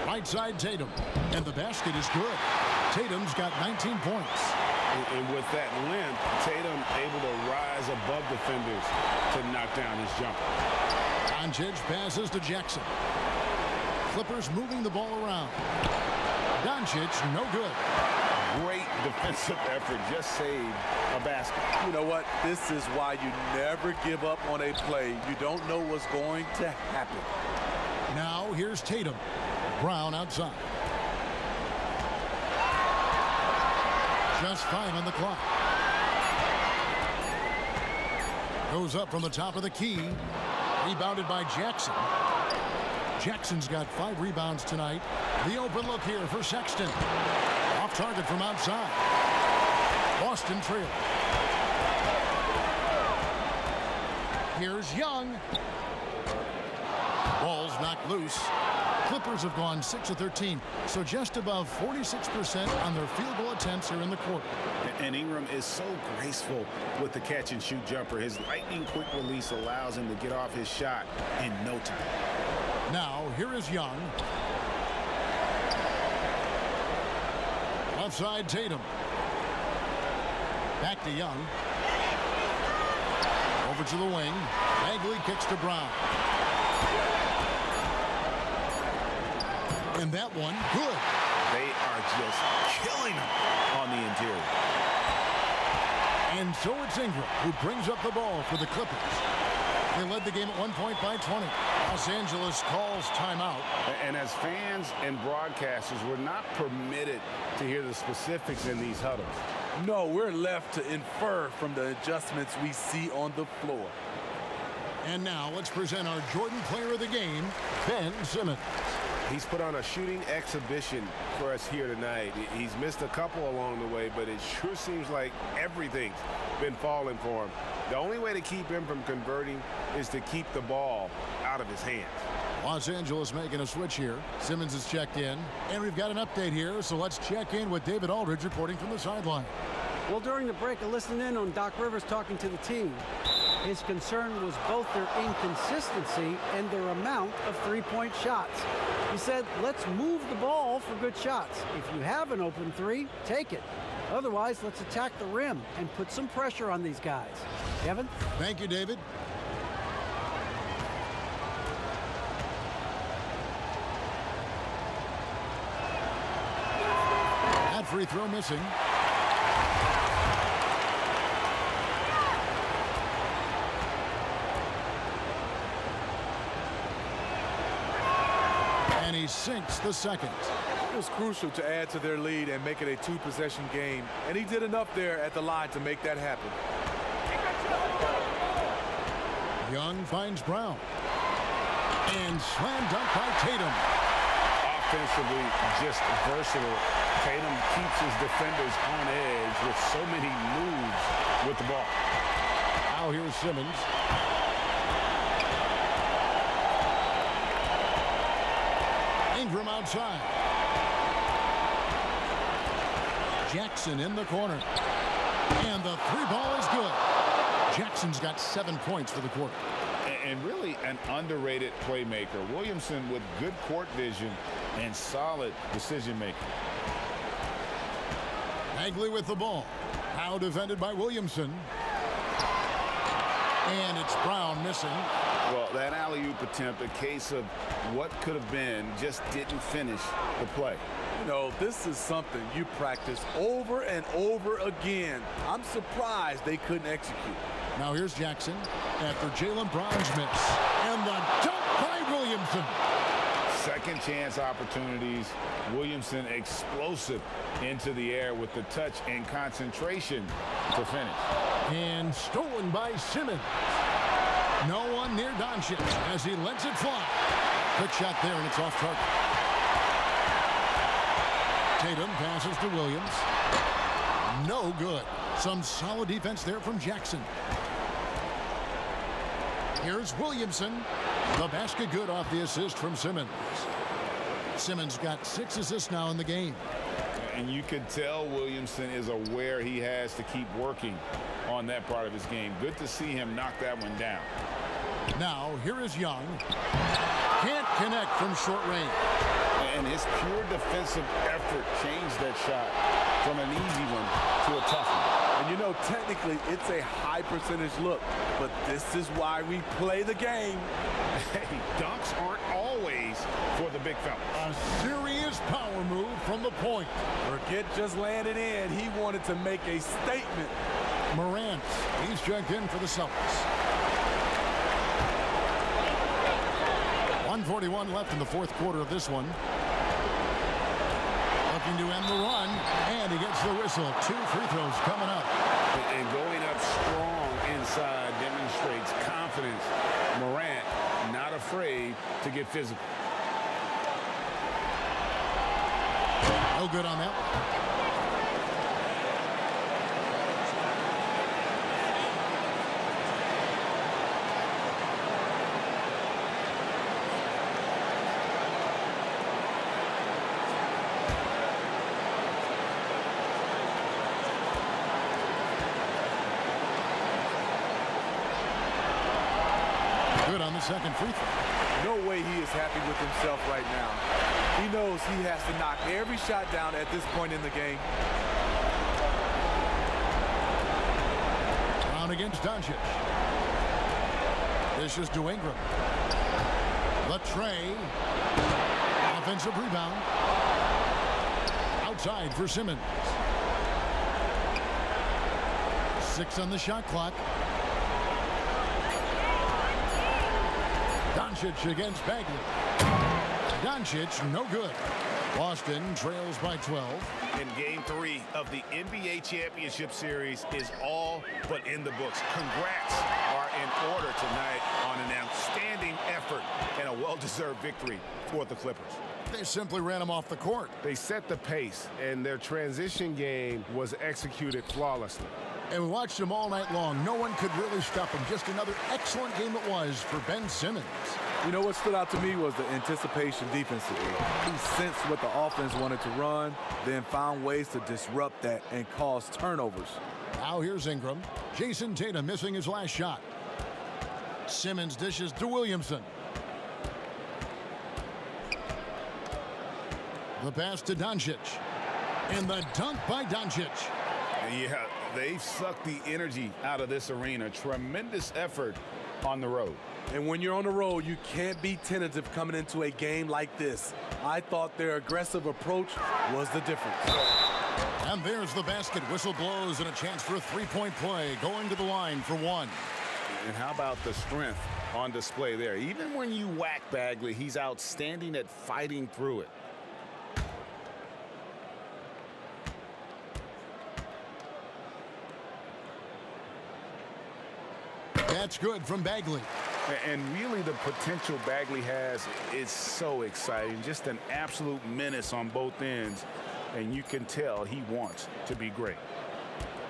Right side Tatum. And the basket is good. Tatum's got 19 points. And with that length, Tatum able to rise above defenders to knock down his jumper. Doncic passes to Jackson. Clippers moving the ball around. Doncic no good. Great defensive effort. Just saved a basket. You know what? This is why you never give up on a play. You don't know what's going to happen. Now here's Tatum. Brown outside. Just 5 on the clock. Goes up from the top of the key. Rebounded by Jackson. Jackson's got 5 rebounds tonight. The open look here for Sexton. Off target from outside. Boston trail. Here's Young. Ball's knocked loose. Clippers have gone 6 of 13, so just above 46% on their field goal attempts here in the quarter. And Ingram is so graceful with the catch and shoot jumper. His lightning quick release allows him to get off his shot in no time. Now here is Young. Left side Tatum. Back to Young. Over to the wing. Bagley kicks to Brown. And that one, good. They are just killing him on the interior. And so it's Ingram who brings up the ball for the Clippers. They led the game at 1 point by 20. Los Angeles calls timeout. And as fans and broadcasters, we're not permitted to hear the specifics in these huddles. No, we're left to infer from the adjustments we see on the floor. And now let's present our Jordan Player of the Game, Ben Simmons. He's put on a shooting exhibition for us here tonight. He's missed a couple along the way, but it sure seems like everything's been falling for him. The only way to keep him from converting is to keep the ball out of his hands. Los Angeles making a switch here. Simmons is checked in. And we've got an update here, so let's check in with David Aldridge reporting from the sideline. Well, during the break, I listened in on Doc Rivers talking to the team. His concern was both their inconsistency and their amount of three-point shots. He said, let's move the ball for good shots. If you have an open three, take it. Otherwise, let's attack the rim and put some pressure on these guys. Kevin? Thank you, David. That free throw missing. And he sinks the second. It was crucial to add to their lead and make it a two-possession game, and he did enough there at the line to make that happen. Young finds Brown. And slam dunk by Tatum. Offensively, just versatile. Tatum keeps his defenders on edge with so many moves with the ball. Now here's Simmons. Ingram outside. Jackson in the corner. And the three ball is good. Jackson's got 7 points for the quarter. And really an underrated playmaker. Williamson with good court vision and solid decision making. Bagley with the ball. Now defended by Williamson. And it's Brown missing. Well, that alley-oop attempt, a case of what could have been, just didn't finish the play. You know, this is something you practice over and over again. I'm surprised they couldn't execute. Now here's Jackson after Jaylen Brown's miss. And the dunk by Williamson. Second chance opportunities. Williamson explosive into the air with the touch and concentration to finish. And stolen by Simmons. No one near Doncic as he lets it fly. Quick shot there, and it's off target. Tatum passes to Williams. No good. Some solid defense there from Jackson. Here's Williamson. The basket good off the assist from Simmons. Simmons got 6 assists now in the game. And you can tell Williamson is aware he has to keep working on that part of his game. Good to see him knock that one down. Now, here is Young. Can't connect from short range. And his pure defensive effort changed that shot from an easy one to a tough one. And you know, technically, it's a high percentage look, but this is why we play the game. Hey, dunks aren't always for the big fella. A serious power move from the point. Forget just laying it in. He wanted to make a statement. Morant, he's checked in for the Celtics. 1:41 left in the fourth quarter of this one. Looking to end the run, and he gets the whistle. 2 free throws coming up. And going up strong inside demonstrates confidence. Morant not afraid to get physical. No good on that. Good on the second free throw. No way he is happy with himself right now. He knows he has to knock every shot down at this point in the game. Brown against Doncic. This is to Ingram. The tray. Offensive rebound. Outside for Simmons. 6 on the shot clock. Doncic against Bagley. Doncic, no good. Boston trails by 12. And game 3 of the NBA Championship Series is all but in the books. Congrats are in order tonight on an outstanding effort and a well-deserved victory for the Clippers. They simply ran him off the court. They set the pace, and their transition game was executed flawlessly. And we watched him all night long. No one could really stop him. Just another excellent game it was for Ben Simmons. You know what stood out to me was the anticipation defensively. He sensed what the offense wanted to run, then found ways to disrupt that and cause turnovers. Now here's Ingram. Jason Tatum missing his last shot. Simmons dishes to Williamson. The pass to Doncic. And the dunk by Doncic. Yeah, they've sucked the energy out of this arena. Tremendous effort on the road. And when you're on the road, you can't be tentative coming into a game like this. I thought their aggressive approach was the difference. And there's the basket. Whistle blows and a chance for a three-point play. Going to the line for 1. And how about the strength on display there? Even when you whack Bagley, he's outstanding at fighting through it. That's good from Bagley. And really the potential Bagley has is so exciting. Just an absolute menace on both ends. And you can tell he wants to be great.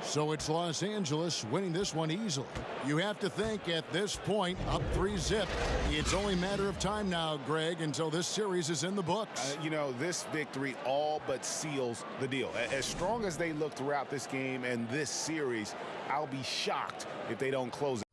So it's Los Angeles winning this one easily. You have to think at this point, up 3-zip. It's only a matter of time now, Greg, until this series is in the books. You know, this victory all but seals the deal. As strong as they look throughout this game and this series, I'll be shocked if they don't close it.